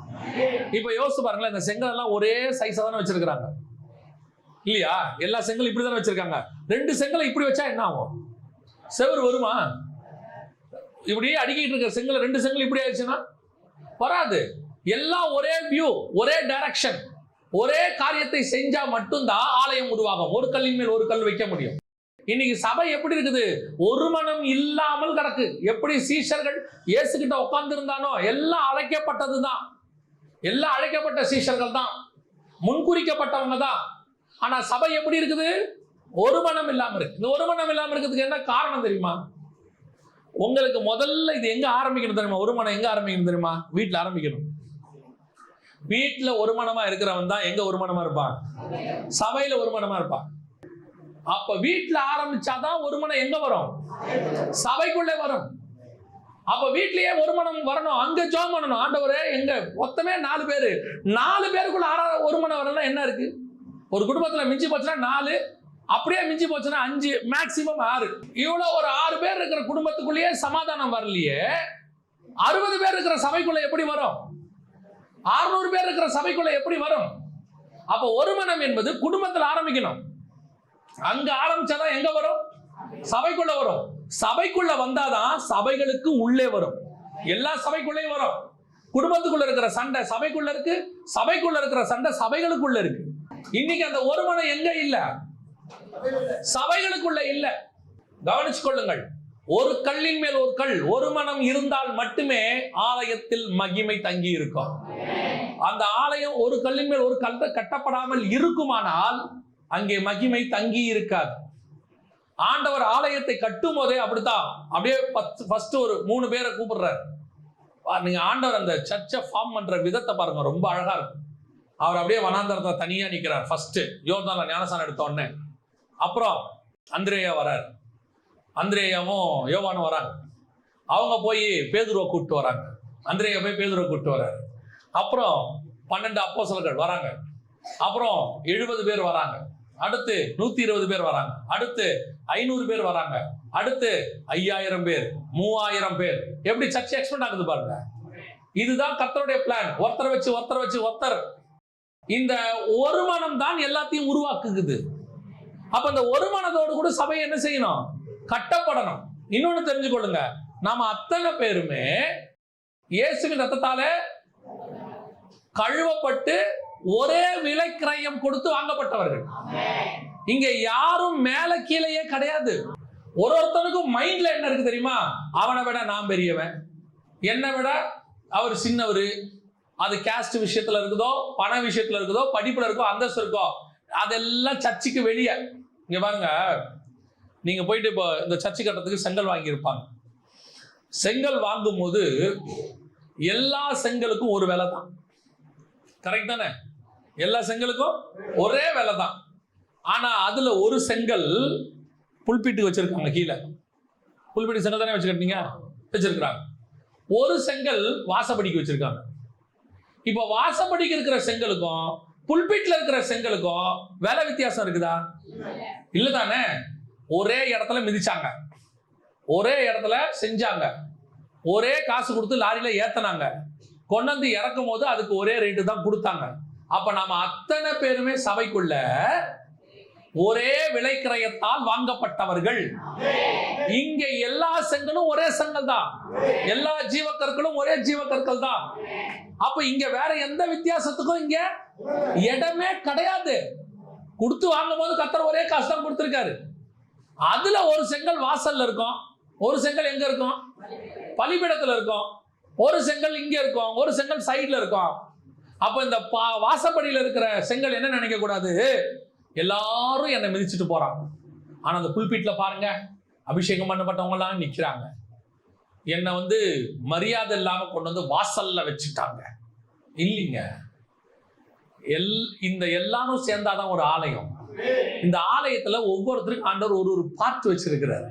இப்ப யோசிச்சு பாருங்களேன், இந்த செங்கல் எல்லாம் ஒரே சைஸா தானே வச்சிருக்கிறாங்க இல்லையா? எல்லா செங்கல் இப்படிதானே வச்சிருக்காங்க. 2 செங்கலை இப்படி வச்சா என்ன ஆகும்? செவர் வருமா? இப்படியே அடிக்கிட்டு இருக்கிற செங்கல் 2 செங்கல் இப்படி ஆயிடுச்சுன்னா வராது. எல்லாம் ஒரே வியூ, ஒரே டைரக்ஷன், ஒரே காரியத்தை செஞ்சா மட்டும்தான் ஆலயம் உருவாகும். ஒரு கல்லின் மேல் ஒரு கல் வைக்க முடியும். இன்னைக்கு சபை எப்படி இருக்குது? ஒரு மனம் இல்லாமல் கிடக்கு. எப்படி சீஷர்கள் இயேசு கிட்ட உட்கார்ந்து இருந்தானோ, எல்லாம் அழைக்கப்பட்டது தான், எல்லாம் அழைக்கப்பட்ட சீஷர்கள் தான், முன்குறிக்கப்பட்டவங்க தான். ஆனா சபை எப்படி இருக்குது? ஒரு மனம் இல்லாம இருக்கு. இந்த ஒரு மனம் இல்லாம இருக்கிறதுக்கு என்ன காரணம் தெரியுமா? உங்களுக்கு முதல்ல இது எங்க ஆரம்பிக்கணும் தெரியுமா? ஒரு மனம் எங்க ஆரம்பிக்கணும் தெரியுமா? வீட்டுல ஆரம்பிக்கணும். வீட்டுல ஒரு மனமா இருக்கிறவன் தான் எங்க ஒரு மனமா இருப்பான்? சபையில ஒரு மனமா இருப்பான். அப்ப வீட்டுல ஆரம்பிச்சாதான் ஒரு மனம் எங்க வரும்? சபைக்குள்ளே வரும். அப்ப வீட்லயே ஒரு மனம் வரணும். அங்க ஜெபம் பண்ணணும். ஆண்டவரே, எங்க மொத்தமே 4 பேரு, 4 பேருக்குள்ள ஒரு மனம் வரலாம் என்ன இருக்கு? ஒரு குடும்பத்துல மிஞ்சி போச்சுன்னா 4, அப்படியே மிஞ்சி போச்சுன்னா 5, மேக்சிமம் 6. இவ்வளவு ஒரு 6 பேர் இருக்கிற குடும்பத்துக்குள்ளேயே சமாதானம் வரலையே, 60 பேர் இருக்கிற சபைக்குள்ள எப்படி வரும்? 600 பேர் இருக்கிற சபைக்குள்ள எப்படி வரும்? அப்ப ஒரு மனம் என்பது குடும்பத்தில் ஆரம்பிக்கணும். அங்க ஆரம்பிச்சாதான் எங்க வரும்? சபைக்குள்ள வரும். சபைக்குள்ள வந்தாதான் சபைகளுக்கு உள்ளே வரும். எல்லா சபைக்குள்ளேயும் வரும். குடும்பத்துக்குள்ள இருக்கிற சண்டை சபைக்குள்ள இருக்கு, சபைக்குள்ள இருக்கிற சண்டை சபைகளுக்குள்ள இருக்கு. இன்னைக்கு அந்த ஒரு மனம் எங்க இல்ல? சபைகளுக்குள்ள இல்ல. கவனிச்சு கொள்ளுங்கள். ஒரு கல்லின் மேல் ஒரு கல், ஒரு மனம் இருந்தால் மட்டுமே ஆலயத்தில் மகிமை தங்கி இருக்கும். அந்த ஆலயம் ஒரு கல்லின் மேல் ஒரு கல் கட்டப்படாமல் இருக்குமானால் அங்கே மகிமை தங்கி இருக்காது. ஆண்டவர் ஆலயத்தை கட்டும் போதே அப்படித்தான். அப்படியே ஃபர்ஸ்ட் ஒரு 3 பேரை கூப்பிடுறாரு. நீங்க ஆண்டவர் அந்த சர்ச்சை ஃபார்ம் பண்ற விதத்தை பாருங்க, ரொம்ப அழகா இருக்கும். அவர் அப்படியே வனாந்தரத்தை தனியா நிக்கிறார். ஃபர்ஸ்ட் யோர்தான்ல ஞானஸ்நானம் எடுத்த உடனே, அப்புறம் அந்திரேயா வரார். அந்திரேயாவும் யோவானும் வராங்க. அவங்க போய் பேதுருவை கூப்பிட்டு வராங்க. அந்திரேயா போய் பேதுருவை கூப்பிட்டு வராரு. அப்புறம் 12 அப்போஸ்தலர்கள் வராங்க. அப்புறம் 70 பேர் வராங்க. அடுத்து 120 பேர் வராங்க. அடுத்து 500 பேர் வராங்க. அடுத்து 5000 பேர், 3000 பேர். எப்படி சர்ச்சை எக்ஸ்பெண்ட் ஆகுது பாருங்க. இதுதான் கர்த்தருடைய பிளான். ஒருத்தர் இந்த ஒரு மனம் தான் எல்லாத்தையும் உருவாக்குது. அப்ப இந்த ஒரு மனதோடு கூட சபை என்ன செய்யணும்? கட்டப்படணும். இன்னொன்னு தெரிஞ்சுக்கொள்ளுங்க, நாம அத்தனை பேருமே இயேசுவின் ரத்தத்தால கழுவப்பட்டு ஒரே விலை கிரயம் கொடுத்து வாங்கப்பட்டவர்கள். இங்க யாரும் மேல கீழேயே கிடையாது. ஒருத்தனுக்கும் மைண்ட்ல என்ன இருக்கு தெரியுமா? அவனை விட நான் பெரியவன், என்னை விட அவர் சின்னவர். அது கேஸ்ட் விஷயத்துல இருக்குதோ, பண விஷயத்துல இருக்குதோ, படிப்புல இருக்கோ, அந்தஸ்து இருக்கோ, அதெல்லாம் சர்ச்சுக்கு வெளியே. இங்க பாருங்க, நீங்க போயிட்டு இப்போ இந்த சர்ச்சு கட்டத்துக்கு செங்கல் வாங்கியிருப்பாங்க. செங்கல் வாங்கும் போது எல்லா செங்கலுக்கும் ஒரு விலை தான். கரெக்ட் தானே? எல்லா செங்கலுக்கும் ஒரே விலை தான். ஆனா அதுல ஒரு செங்கல் புல்பீட்டுக்கு வச்சிருக்காங்க. கீழே புல்பீட்டு செங்கல் தானே வச்சிருக்காங்க. ஒரு செங்கல் வாசப்படிக்கு வச்சிருக்காங்க. இப்ப வாசப்படிக்கு இருக்கிற செங்கலுக்கும் புல்பீட்ல இருக்கிற செங்கலுக்கும் விலை வித்தியாசம் இருக்குதா? இல்லதானே? ஒரே இடத்துல மிதிச்சாங்க, ஒரே இடத்துல செஞ்சாங்க, ஒரே காசு கொடுத்து லாரியில ஏத்தனாங்க, கொண்டு வந்து இறக்கும் போது அதுக்கு ஒரே ரேட்டு தான் கொடுத்தாங்க. அப்ப நாம அத்தனை பேருமே சபைக்குள்ள ஒரே விலைக்கிரயத்தால் வாங்கப்பட்டவர்கள். இங்க எல்லா செங்கலும் ஒரே செங்கல் தான், எல்லா ஜீவக்கற்களும் ஒரே ஜீவக்கற்கள் தான். அப்ப இங்க வேற எந்த வித்தியாசத்துக்கும் இங்க இடமே கிடையாது. கொடுத்து வாங்கும் போது கர்த்தர் ஒரே காசு தான் கொடுத்திருக்காரு. அதுல ஒரு செங்கல் வாசல்ல இருக்கும், ஒரு செங்கல் எங்க இருக்கும்? பலிபீடத்துல இருக்கும். ஒரு செங்கல் இங்க இருக்கும், ஒரு செங்கல் சைட்ல இருக்கும். அப்ப இந்த வாசப்படியில இருக்கிற செங்கல் என்ன நினைக்க கூடாது? எல்லாரும் என்னை மிதிச்சுட்டு போறாங்க. ஆனா அந்த புல்பீட்ல பாருங்க, அபிஷேகம் பண்ணப்பட்டவங்க எல்லாம் நிக்கிறாங்க. என்னை மரியாதை இல்லாம கொண்டு வந்து வாசல்ல வச்சுட்டாங்க. இல்லைங்க, இந்த எல்லாரும் சேர்ந்தாதான் ஒரு ஆலயம். இந்த ஆலயத்துல ஒவ்வொருத்தருக்கும் ஆண்டவர் ஒரு பார்ட் வச்சிருக்கிறார்.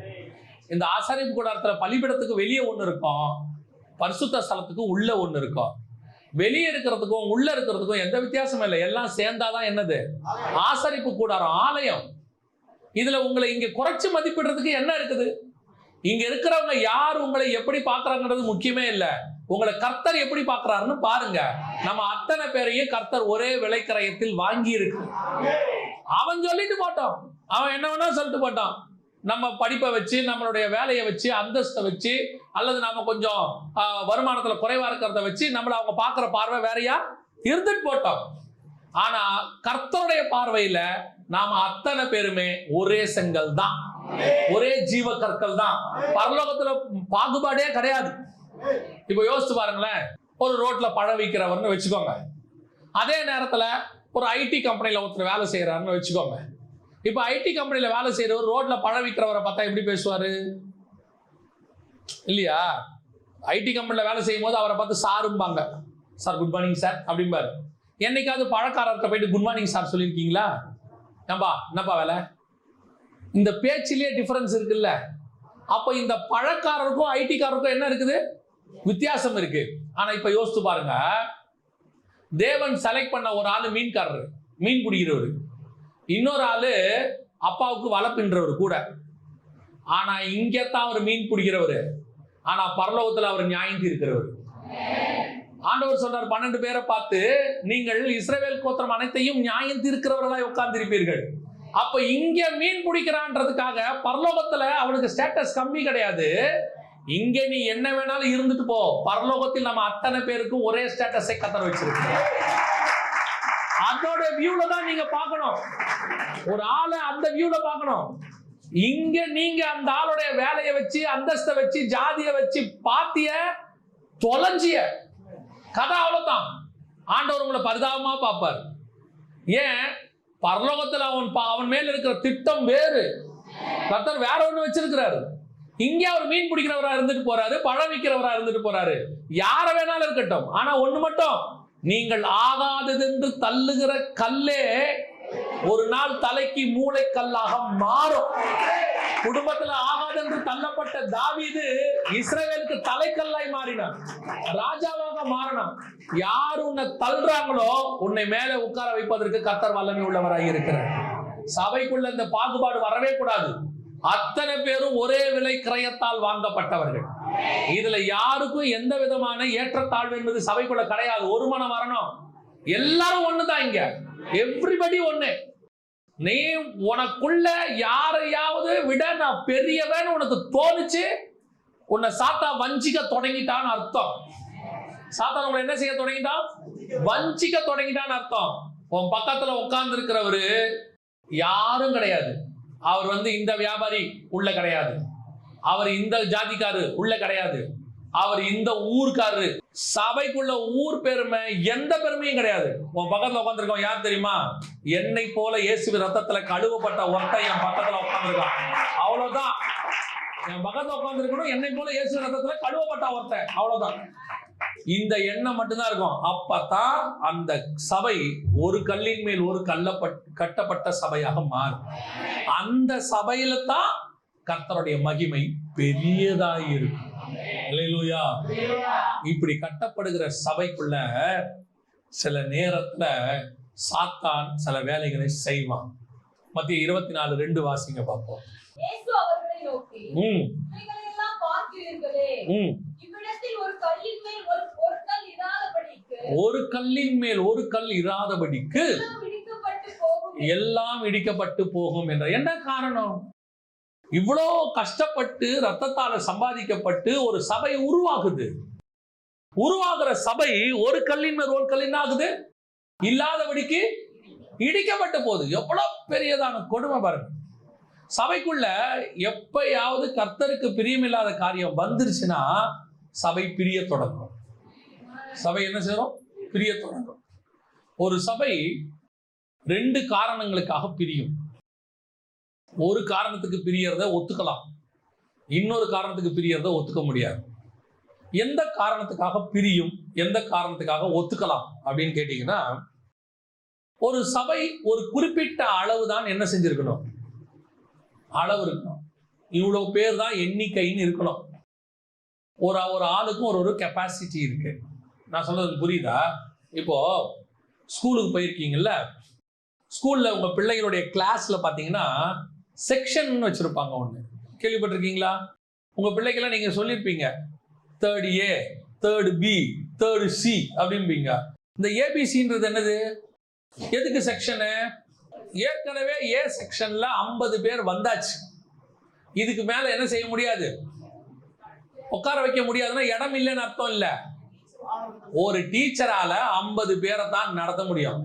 இந்த ஆசாரிப்பு கூடாரத்துல பலிபீடத்துக்கு வெளியே ஒண்ணு இருக்கும், பரிசுத்த ஸ்தலத்துக்கு உள்ள ஒண்ணு இருக்கும். வெளியே இருக்கிறதுக்கும் உள்ள இருக்கிறதுக்கும் எந்த வித்தியாசமும் இல்லை. எல்லாம் சேர்ந்தாதான் என்னது? ஆசரிப்பு கூடாரம், ஆலயம். இதுல உங்களை இங்க குறைச்சு மதிப்பிடுறதுக்கு என்ன இருக்குது? இங்க இருக்கிறவங்க யார் உங்களை எப்படி பாக்குறாங்கிறது முக்கியமே இல்ல. உங்களை கர்த்தர் எப்படி பாக்குறாருன்னு பாருங்க. நம்ம அத்தனை பேரையும் கர்த்தர் ஒரே விலைக்கிரயத்தில் வாங்கி இருக்கு. அவன் சொல்லிட்டு போட்டான், அவன் என்ன வேணா சொல்லிட்டு போட்டான். நம்ம படிப்பை வச்சு, நம்மளுடைய வேலையை வச்சு, அந்தஸ்தை வச்சு, அல்லது நாம கொஞ்சம் வருமானத்துல குறைவா இருக்கிறத வச்சு நம்மள அவங்க பார்க்கிற பார்வை வேறையா இருந்துட்டு போட்டோம். ஆனா கர்த்தருடைய பார்வையில நாம அத்தனை பேருமே ஒரே செங்கல் தான், ஒரே ஜீவ கற்கள் தான். பரலோகத்துல பாகுபாடே கிடையாது. இப்ப யோசிச்சு பாருங்களேன், ஒரு ரோட்ல பழம் விற்கிறவர்னு வச்சுக்கோங்க. அதே நேரத்துல ஒரு ஐடி கம்பெனில ஒருத்தர் வேலை செய்யறாருன்னு வச்சுக்கோங்க. இப்ப ஐடி கம்பெனில வேலை செய்யறவர் ரோட்ல பழம் விற்கிறவரை பார்த்தா எப்படி பேசுவாரு? இல்லையா? ஐடி கம்பெனில வேலை செய்யும் போது அவரை பார்த்து சாரும்பாங்க. சார் குட் மார்னிங் சார் அப்படிம்பாரு. என்னைக்காவது பழக்காரர்கிட்ட போயிட்டு குட் மார்னிங் சார் சொல்லியிருக்கீங்களா? என்னப்பா வேலை? இந்த பேச்சிலேயே டிஃபரன்ஸ் இருக்குல்ல. அப்போ இந்த பழக்காரருக்கும் ஐடிக்காரருக்கும் என்ன இருக்குது? வித்தியாசம் இருக்கு. ஆனா இப்ப யோசித்து பாருங்க, தேவன் செலக்ட் பண்ண ஒரு ஆளு மீன்காரரு, மீன் பிடிக்கிறவர். இன்னொரு ஆளு அப்பாவுக்கு வலை பின்றவர் கூட. ஆனா இங்கத்தான் அவர் மீன் பிடிக்கிறவர், ஆனா பரலோகத்துல அவர் நியாயம் தீர்க்கிறவர். ஆண்டவர் சொல்றார் 12 பேரை பார்த்து, நீங்கள் இஸ்ரவேல் கோத்திரம் அனைத்தையும் நியாயம் தீர்க்கிறவர்களாய் உட்கார்ந்திருப்பீர்கள். அப்ப இங்க மீன் பிடிக்கிறான்றதுக்காக பரலோகத்துல அவனுக்கு ஸ்டேட்டஸ் கம்மி கிடையாது. இங்க நீ என்ன வேணாலும் இருந்துட்டு போ, பரலோகத்தில் நம்ம அத்தனை பேருக்கும் ஒரே ஸ்டேட்டஸை கத்தர் வச்சிருக்கோம். அதோட வியூல தான் நீங்க பார்க்கணும், ஒரு ஆளை அந்த வியூல பார்க்கணும். இங்க நீங்க அந்த ஆளுடைய வேலையை வச்சு, அந்தஸ்தை வச்சு, ஜாதியை வச்சு பாத்திய தொலைஞ்சிய கதை அவ்வளவுதான். ஆண்டவர் உங்களை பரிதாபமா பார்ப்பார். ஏன்? பரலோகத்தில் அவன் மேல இருக்கிற திட்டம் வேறு, கர்த்தர் வேற ஒண்ணு வச்சிருக்கிறாரு. இங்க அவர் மீன் பிடிக்கிறவரா இருந்துட்டு போறாரு, பழம் விற்கிறவரா இருந்துட்டு போறாரு, யார வேணாலும் இருக்கட்டும். ஆனா ஒண்ணு மட்டும், நீங்கள் ஆகாதது என்று தள்ளுகிற கல்லே ஒரு நாள் தலைக்கு மூளை கல்லாக மாறும். குடும்பத்துல ஆகாது என்று தள்ளப்பட்ட தாவீது இஸ்ரவேலுக்கு தலைக்கல்லாய் மாறினான், ராஜாவாக மாறினான். யார் உன்னை தள்ளுறாங்களோ உன்னை மேலே உட்கார வைப்பதற்கு கர்த்தர் வல்லமை உள்ளவராக இருக்கிறார். சபைக்குள்ள இந்த பாகுபாடு வரவே கூடாது. அத்தனை பேரும் ஒரே விலை கிரயத்தால் வாங்கப்பட்டவர்கள். இதுல யாருக்கும் எந்த விதமான ஏற்றத்தாழ்வு என்பது சபைக்குள்ள கிடையாது. ஒரு மனம் வரணும், எல்லாரும் ஒண்ணுதான். இங்க எவ்ரிபடி ஒண்ணு. நீ உனக்குள்ள யாரையாவது விட நான் பெரியவன் உனக்கு தோணுச்சு, உன்னை சாத்தா வஞ்சிக்க தொடங்கிட்டான்னு அர்த்தம். சாத்தான் உங்களை என்ன செய்ய தொடங்கிட்டான்? வஞ்சிக்க தொடங்கிட்டான்னு அர்த்தம். உன் பக்கத்துல உட்கார்ந்து இருக்கிறவரு யாரும் கிடையாது. அவர் இந்த வியாபாரி உள்ள கிடையாது, அவர் இந்த ஜாதிக்காரு உள்ள கிடையாது, அவர் இந்த ஊர்க்காரரு. சபைக்குள்ள ஊர் பெருமை எந்த பெருமையும் கிடையாது. உன் பக்கத்துல உட்காந்துருக்கோம் யார் தெரியுமா? என்னை போல இயேசுவின் ரத்தத்துல கழுவப்பட்ட ஒருத்தன் என் பக்கத்துல உட்காந்துருக்கான், அவ்வளவுதான். என் பக்கத்துல உட்காந்துருக்கணும், என்னை போல இயேசுவின் ரத்தத்துல கழுவப்பட்ட ஒருத்தன், அவ்வளவுதான். இந்த எண்ணம் மட்டும்தான் இருக்கும். அப்பதான் அந்த சபை ஒரு கல்லின் மேல் ஒரு கட்டப்பட்ட சபையாக மாறும். அந்த சபையில தான் கர்த்தருடைய மகிமை பெரியதாய் இருக்கும். அல்லேலூயா. இப்படி கட்டப்படுகிற சபைக்குள்ள சில நேரத்துல சாத்தான் சில வேலைகளை செய்வான். மத்திய 24:2 வாசிங்க பார்ப்போம். இயேசு அவர்களை நோக்கி, இவைகளெல்லாம் பார்க்கிறீர்களே, இவ்விடத்தில் ஒரு கல்லின் மேல் ஒரு கல் இராதபடிக்கு, ஒரு கல்லின் மேல் ஒரு கல் இராதபடிக்கு எல்லாம் இடிக்கப்பட்டு போகும் என்ற என்ன காரணம்? இவ்வளோ கஷ்டப்பட்டு ரத்தத்தால சம்பாதிக்கப்பட்டு ஒரு சபை உருவாகுது. உருவாகிற சபை ஒரு கல்லின் மேல் ஒரு கல்லின் ஆகுது, இல்லாதபடிக்கு இடிக்கப்பட்டு போகுது. எவ்வளவு பெரியதான கொடுமை பாருங்க. சபைக்குள்ள எப்பயாவது கர்த்தருக்கு பிரியமில்லாத காரியம் வந்துருச்சுன்னா சபை பிரிய தொடங்கும். சபை என்ன செய்யும்? பிரிய தொடங்கும். ஒரு சபை 2 காரணங்களுக்காக பிரியும். ஒரு காரணத்துக்கு பிரியறத ஒத்துக்கலாம், இன்னொரு காரணத்துக்கு பிரியறத ஒத்துக்க முடியாது. எந்த காரணத்துக்காக பிரியும், எந்த காரணத்துக்காக ஒத்துக்கலாம் அப்படின்னு கேட்டீங்கன்னா, ஒரு சபை ஒரு குறிப்பிட்ட அளவு தான் என்ன செஞ்சிருக்கணும்? அளவு இருக்கணும். இவ்வளவு பேர் தான் எண்ணிக்கைன்னு இருக்கணும். ஒரு ஆளுக்கும் ஒரு கெப்பாசிட்டி இருக்கு. நான் சொல்றது புரியுதா? இப்போ ஸ்கூலுக்கு போயிருக்கீங்கல்ல, ஸ்கூல்ல உங்க பிள்ளைகளுடைய கிளாஸ்ல பாத்தீங்கன்னா செக்ஷன் வச்சிருப்பாங்க. ஒண்ணு கேள்விப்பட்டிருக்கீங்களா? உங்க பிள்ளைக்கெல்லாம் நீங்க சொல்லியிருப்பீங்க, 3rd A, 3rd B, 3rd C அப்படின்பீங்க. இந்த ஏபிசின்றது என்னது? எதுக்கு செக்ஷனு? ஏற்கனவே ஏ செக்ஷன்ல 50 பேர் வந்தாச்சு. இதுக்கு மேல என்ன செய்ய முடியாது? உட்கார வைக்க முடியாதுன்னா இடம் இல்லைன்னு அர்த்தம் இல்ல. ஒரு டீச்சரால 50 பேரை தான் நடத்த முடியும்,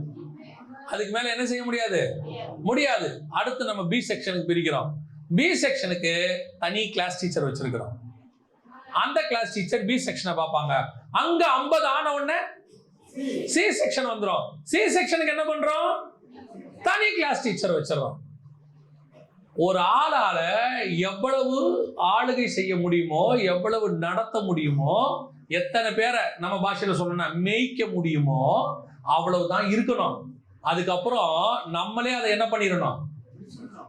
அதுக்கு மேல என்ன செய்ய முடியாது? முடியாது. அடுத்து நம்ம பி செக்ஷனுக்கு பிரிக்கிறோம். பி செக்ஷனுக்கு தனி கிளாஸ் டீச்சர் வச்சிருக்கிறோம். அந்த கிளாஸ் டீச்சர் பி செக்ஷனை பார்ப்பாங்க. அங்க 50 ஆன உடனே சி செக்ஷன் வந்துடும். சி செக்ஷனுக்கு என்ன பண்றோம்? தனி கிளாஸ் டீச்சர் வச்சிடறோம். ஒரு ஆளால எவ்வளவு ஆளுகை செய்ய முடியுமோ, எவ்வளவு நடத்த முடியுமோ எத்தனை பேரை நம்ம பாஷையில சொல்லணும்னா மேய்க்க முடியுமோ அவ்வளவுதான் இருக்கணும். அதுக்கப்புறம் நம்மளே அதை என்ன பண்ணிடணும்,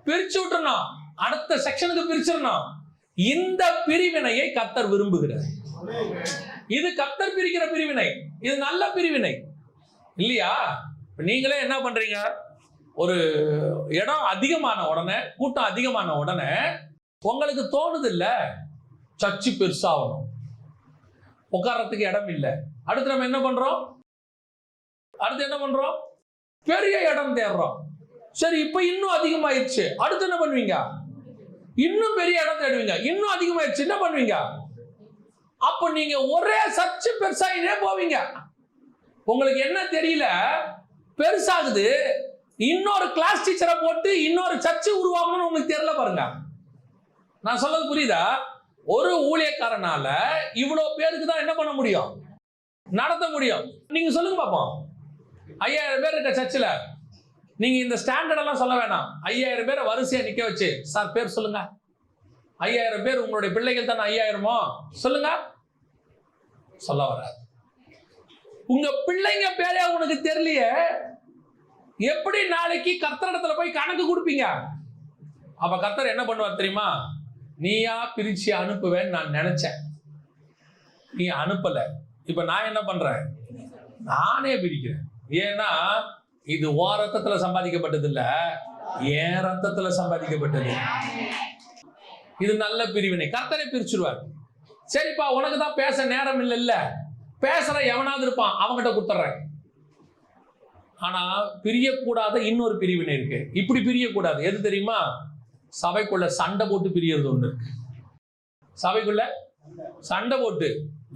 பிரிச்சு விட்டுறணும், அடுத்த செக்ஷனுக்கு பிரிச்சிடணும். இந்த பிரிவினையை கர்த்தர் விரும்புகிறார். இது கர்த்தர் பிரிக்கிற பிரிவினை, இது நல்ல பிரிவினை இல்லையா? நீங்களே என்ன பண்றீங்க, ஒரு இடம் அதிகமான உடனே, கூட்டம் அதிகமான உடனே உங்களுக்கு தோணுது இல்ல சர்ச்சு பெருசாகணும், உட்கார்றதுக்கு இடம் இல்லை. அடுத்து நம்ம என்ன பண்றோம், பெரிய இடம் தேடுறோம். சரி, இப்ப இன்னும் அதிகமாயிருச்சு, அடுத்து என்ன பண்ணுவீங்க, இன்னும் பெரிய இடம் தேடுவீங்க. இன்னும் அதிகமாயிருச்சு, என்ன பண்ணுவீங்க, அப்ப நீங்க ஒரே சர்ச்சு பெருசாகினே போவீங்க. உங்களுக்கு என்ன தெரியல, பெருசாகுது, இன்னொரு கிளாஸ் டீச்சரை போட்டு இன்னொரு சர்ச்சு உருவாகணும்னு உங்களுக்கு தெரியல. பாருங்க, நான் சொல்றது புரியுதா? ஒரு ஊழியக்காரனால இவ்வளவு பேருக்கு தான் என்ன பண்ண முடியும், நடத்த முடியும். நீங்க சொல்லுங்க பாப்போம், 5000 பேர் இருக்க சர்ச்சில் நீங்க இந்த ஸ்டாண்டர்ட் எல்லாம் சொல்ல வேணாம். 5000 பேரை வரிசையா நிக்க வச்சு, சார் பேர் சொல்லுங்க, 5000 பேர் உங்களுடைய பிள்ளைகள் தானே 5000மோ சொல்லுங்க, சொல்ல வராது. உங்க பிள்ளைங்க பேரே உனக்கு தெரியலையே, எப்படி நாளைக்கு கர்த்தரிடத்துல போய் கணக்கு கொடுப்பீங்க? அப்ப கர்த்தர் என்ன பண்ணுவார் தெரியுமா, நீயா பிரிச்சு அனுப்புவேன்னு நான் நினைச்சேன், நீ அனுப்பல. இப்ப நான் என்ன பண்றேன், நானே பிரிக்கிறேன். ஏன்னா இது ஓ ரத்தத்துல சம்பாதிக்கப்பட்டது இல்ல, என் ரத்தத்துல சம்பாதிக்கப்பட்டது. இது நல்ல பிரிவினை, கர்த்தரை பிரிச்சுடுவார். சரிப்பா, உனக்கு தான் பேச நேரம் இல்ல, பேசுற எவனாவது இருப்பான், அவங்ககிட்ட கொடுத்துட்றேன். ஆனா பிரியக்கூடாத இன்னொரு பிரிவினை இருக்கு. இப்படி பிரியக்கூடாது, எது தெரியுமா, சபைக்குள்ள சண்டை போட்டு பிரியறது ஒண்ணு இருக்கு. சபைக்குள்ள சண்டை போட்டு,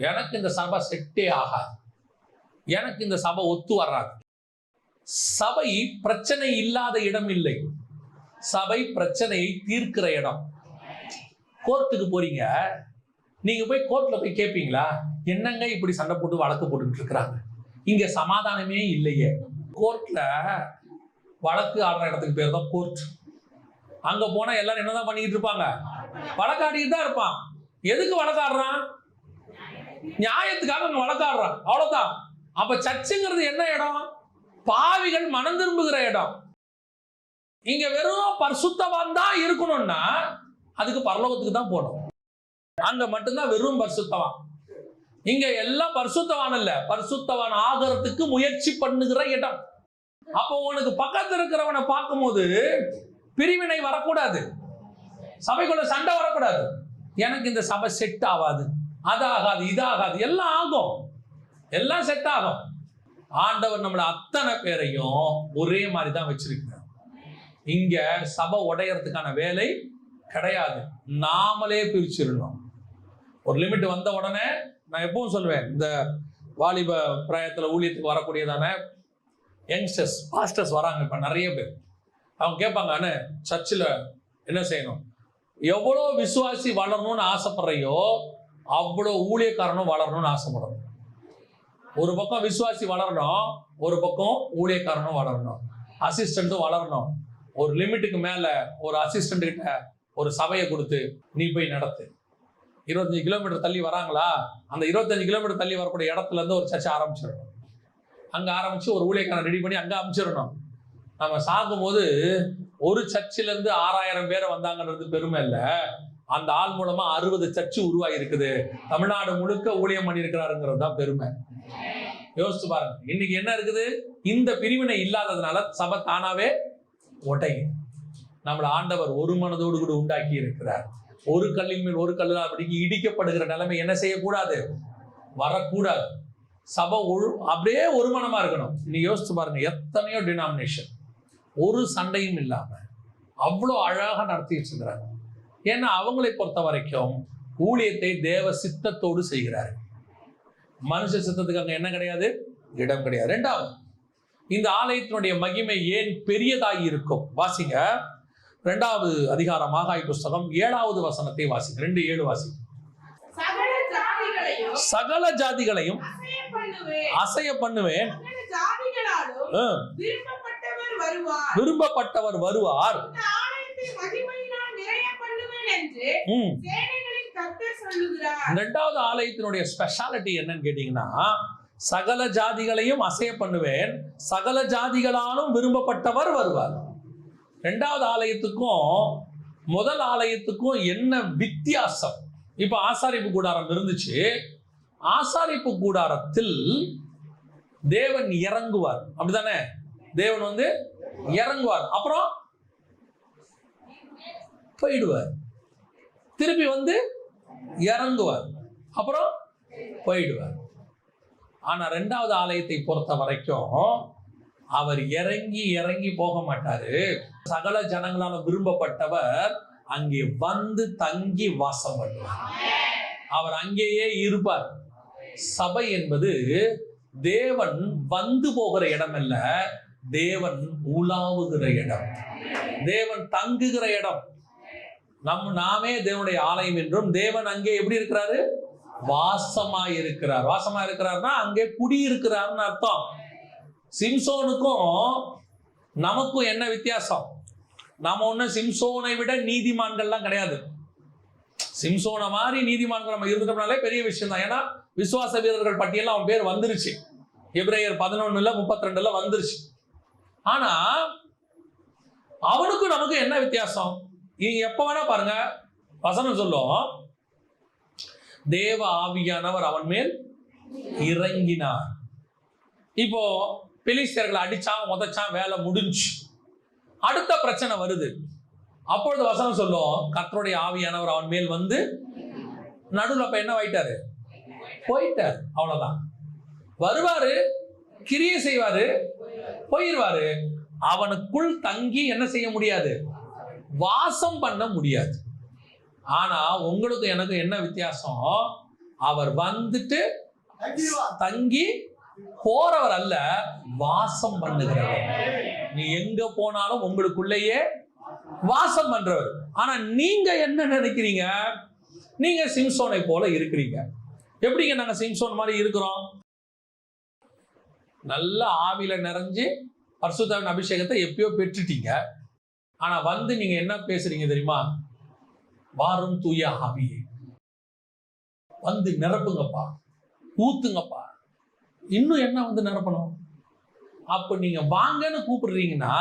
எனக்கு இந்த சபை செட்டே ஆகாது, எனக்கு இந்த சபை ஒத்து வராது. சபை பிரச்சனை இல்லாத இடம் இல்லை, சபை பிரச்சனையை தீர்க்கிற இடம். கோர்ட்டுக்கு போறீங்க, நீங்க போய் கோர்ட்ல போய் கேட்பீங்களா, என்னங்க இப்படி சண்டை போட்டு வழக்கு போட்டுட்டு இருக்கிறாங்க, இங்க சமாதானமே இல்லையே. கோர்ட்ல வழக்கு ஆடுற இடத்துக்கு பேர் தான் கோர்ட். அங்க போனா எல்லாரும் என்னதான் பண்ணிட்டு இருப்பாங்க, வழக்காடிட்டு தான் இருப்பான். எதுக்கு வழக்காடுறான், நியாயத்துக்காக அங்க வழக்காடுறான், அவ்வளவுதான். அப்ப சர்ச்சுங்கிறது என்ன இடம், பாவிகள் மனம் திரும்புகிற இடம். இங்க வெறும் பரிசுத்தவான் தான் இருக்கணும்னா அதுக்கு பரலோகத்துக்கு தான் போகணும், அங்க மட்டும்தான் வெறும் பரிசுத்தவான். இங்க எல்லாம் பரிசுத்தவான் இல்ல, பரிசுத்தவான் ஆகிறதுக்கு முயற்சி பண்ணுகிற இடம். அப்போ உனக்கு பக்கத்துல இருக்கிறவனை பார்க்கும்போது பிரிவினை வரக்கூடாது, சபைக்குள்ள சண்டை வரக்கூடாது. எனக்கு இந்த சபை செட் ஆகாது, அதாகாது, இதாகாது, எல்லாம் ஆகும், எல்லாம் செட் ஆகும். ஆண்டவர் நம்மள அத்தனை பேரையும் ஒரே மாதிரி தான் வச்சிருக்கிறார். இங்க சபை உடையறதுக்கான வேலை கிடையாது, நாமளே பிரிச்சிடணும். ஒரு லிமிட் வந்த உடனே, நான் எப்பவும் சொல்லுவேன், இந்த வாலிப பிராயத்தில் ஊழியத்துக்கு வரக்கூடியதான யங்ஸ்டர்ஸ் பாஸ்டர்ஸ் வராங்க இப்ப நிறைய பேர். அவங்க கேட்பாங்க, சர்ச்சில் என்ன செய்யணும், எவ்வளோ விசுவாசி வளரணும்னு ஆசைப்படுறையோ அவ்வளோ ஊழியக்காரனும் வளரணும்னு ஆசைப்படணும். ஒரு பக்கம் விசுவாசி வளரணும், ஒரு பக்கம் ஊழியக்காரனும் வளரணும், அசிஸ்டண்ட்டும் வளரணும். ஒரு லிமிட்டுக்கு மேல ஒரு அசிஸ்டண்ட் கிட்ட ஒரு சபையை கொடுத்து நீ போய் நடத்து. 25 கிலோமீட்டர் தள்ளி வராங்களா, அந்த 25 கிலோமீட்டர் தள்ளி வரக்கூடிய இடத்துல இருந்து ஒரு சர்ச்சை ஆரம்பிச்சிடணும். அங்க ஆரம்பிச்சு ஒரு ஊழியக்காரன் ரெடி பண்ணி அங்க அமைச்சிடணும். நம்ம சாகும்போது ஒரு சர்ச்சில இருந்து 6000 பேரை வந்தாங்கன்றது பெருமை இல்லை, அந்த ஆள் மூலமா 60 சர்ச்சு உருவாகி இருக்குது, தமிழ்நாடு முழுக்க ஊழியம் பண்ணி இருக்கிறாருங்கிறது தான் பெருமை. யோசிச்சு பாருங்க, இன்னைக்கு என்ன இருக்குது, இந்த பிரிவினை இல்லாததுனால சபை தானாவே உடையும். நம்மள ஆண்டவர் ஒரு மனதோடு கூட உண்டாக்கி இருக்கிறார். ஒரு கல்லின் மேல் ஒரு கல்லு அப்படிக்கு இடிக்கப்படுகிற நிலைமை என்ன செய்யக்கூடாது, வரக்கூடாது. சபை அப்படியே ஒரு மனமா இருக்கணும். நீ யோசிச்சு பாருங்க, எத்தனையோ டினாமினேஷன் ஒரு சண்டையும் இல்லாம அவ்வளோ அழகாக நடத்திட்டு இருக்கிறாங்க. ஏன்னா அவங்களை பொறுத்த வரைக்கும் ஊழியத்தை தேவ சித்தத்தோடு செய்கிறார்கள். மனுஷ சித்தத்துக்கு அங்க என்ன கிடையாது, இடம் கிடையாது. ரெண்டாவது, இந்த ஆலயத்தினுடைய மகிமை ஏன் பெரியதாகி இருக்கும், வாசிங்க 2வது அதிகாரம் ஆகாய் புஸ்தகம் 7வது வசனத்தை வாசிங்க. 2:7 வாசிங்க. சகல ஜாதிகளையும் அசைய பண்ணுவேன், விரும்பப்பட்டவர் வருவார், கர்த்தர் சொல்லுகிறார். இரண்டாவது ஆலயத்தினுடைய ஸ்பெஷாலிட்டி என்னன்னு கேட்டீங்கன்னா, சகல ஜாதிகளையும் அசைய பண்ணுவேன், சகல ஜாதிகளாலும் விரும்பப்பட்டவர் வருவார். இரண்டாவது ஆலயத்துக்கும் முதல் ஆலயத்துக்கும் என்ன வித்தியாசம்? இப்ப ஆசாரிப்பு கூடாரம் இருந்துச்சு. ஆசாரிப்பு கூடாரத்தில் தேவன் இறங்குவார், அப்படிதானே? தேவன் இறங்குவார், அப்புறம் போயிடுவார். திருப்பி இறங்குவார், அப்புறம் போயிடுவார். ஆனா இரண்டாவது ஆலயத்தை பொறுத்த வரைக்கும் அவர் இறங்கி இறங்கி போக மாட்டாரு. சகல ஜனங்களால விரும்பப்பட்டவர் அங்கே தங்கி வாசம் பண்ணுவார். அவர் அங்கேயே இருப்பார். சபை என்பது தேவன் போகிற இடம் அல்ல, தேவன் உலாவுகிற இடம், தேவன் தங்குகிற இடம். நாமே தேவனுடைய ஆலயம் என்றும், தேவன் அங்கே எப்படி இருக்கிறாரு? வாசமாய் இருக்கிறார். வாசமாய் இருக்கிறார்னா அங்கே குடியிருக்கிறார்னு அர்த்தம். சிம்சோனுக்கும் நமக்கும் என்ன வித்தியாசம்? நாம ஒன்னும் சிம்சோனை விட நீதிமான்கள்லாம் கிடையாது. சிம்சோனை மாதிரி நீதிமான்கள் நம்ம இருந்துட்டோம்னாலே பெரிய விஷயம் தான். ஏன்னா விசுவாச வீரர்கள் பட்டியல் அவன் பேர் வந்துருச்சு. எபிரேயர் 11:32 வந்துருச்சு. ஆனா அவனுக்கும் நமக்கு என்ன வித்தியாசம்? நீங்க எப்ப வேணா பாருங்க, வசனம் சொல்லும், தேவ ஆவியானவர் அவன் மேல் இறங்கினார். இப்போ பெலிஸ்தியர்களை அடிச்சான், உதைச்சான், வேலை முடிஞ்சு. அடுத்த பிரச்சனை வருது. அப்பொழுது வசனம் சொல்லும், கர்த்தருடைய ஆவியானவர் அவன் மேல் நடுவில் அப்ப என்ன ஆயிட்டாரு? போயிட்டார். அவ்வளவுதான். வருவாரு, கிரியை செய்வாரு, போயிடுவாரு. அவனுக்குள் தங்கி என்ன செய்ய முடியாது? வாசம் பண்ண முடியாது. ஆனா உங்களுக்கு எனக்கு என்ன வித்தியாசம்? அவர் தங்கி போறவர் அல்ல, வாசம் பண்ணுகிறவர். நீ எங்க போனாலும் உங்களுக்குள்ளேயே வாசம் பண்றவர். ஆனா நீங்க என்ன நினைக்கிறீங்க? நீங்க சிம்சோனை போல இருக்கிறீங்க. எப்படிங்க நாங்க சிம்சோன் மாதிரி இருக்கிறோம்? நல்ல ஆவில நிறைஞ்சு பரிசுத்தாவின் அபிஷேகத்தை எப்பயோ பெற்றுட்டீங்க. ஆனா நீங்க என்ன பேசுறீங்க தெரியுமா? வாரும் தூய ஆவியே, நிரப்புங்கப்பா, ஊத்துங்கப்பா. இன்னும் என்ன நிரப்பணும்? அப்ப நீங்க வாங்கன்னு கூப்பிடுறீங்கன்னா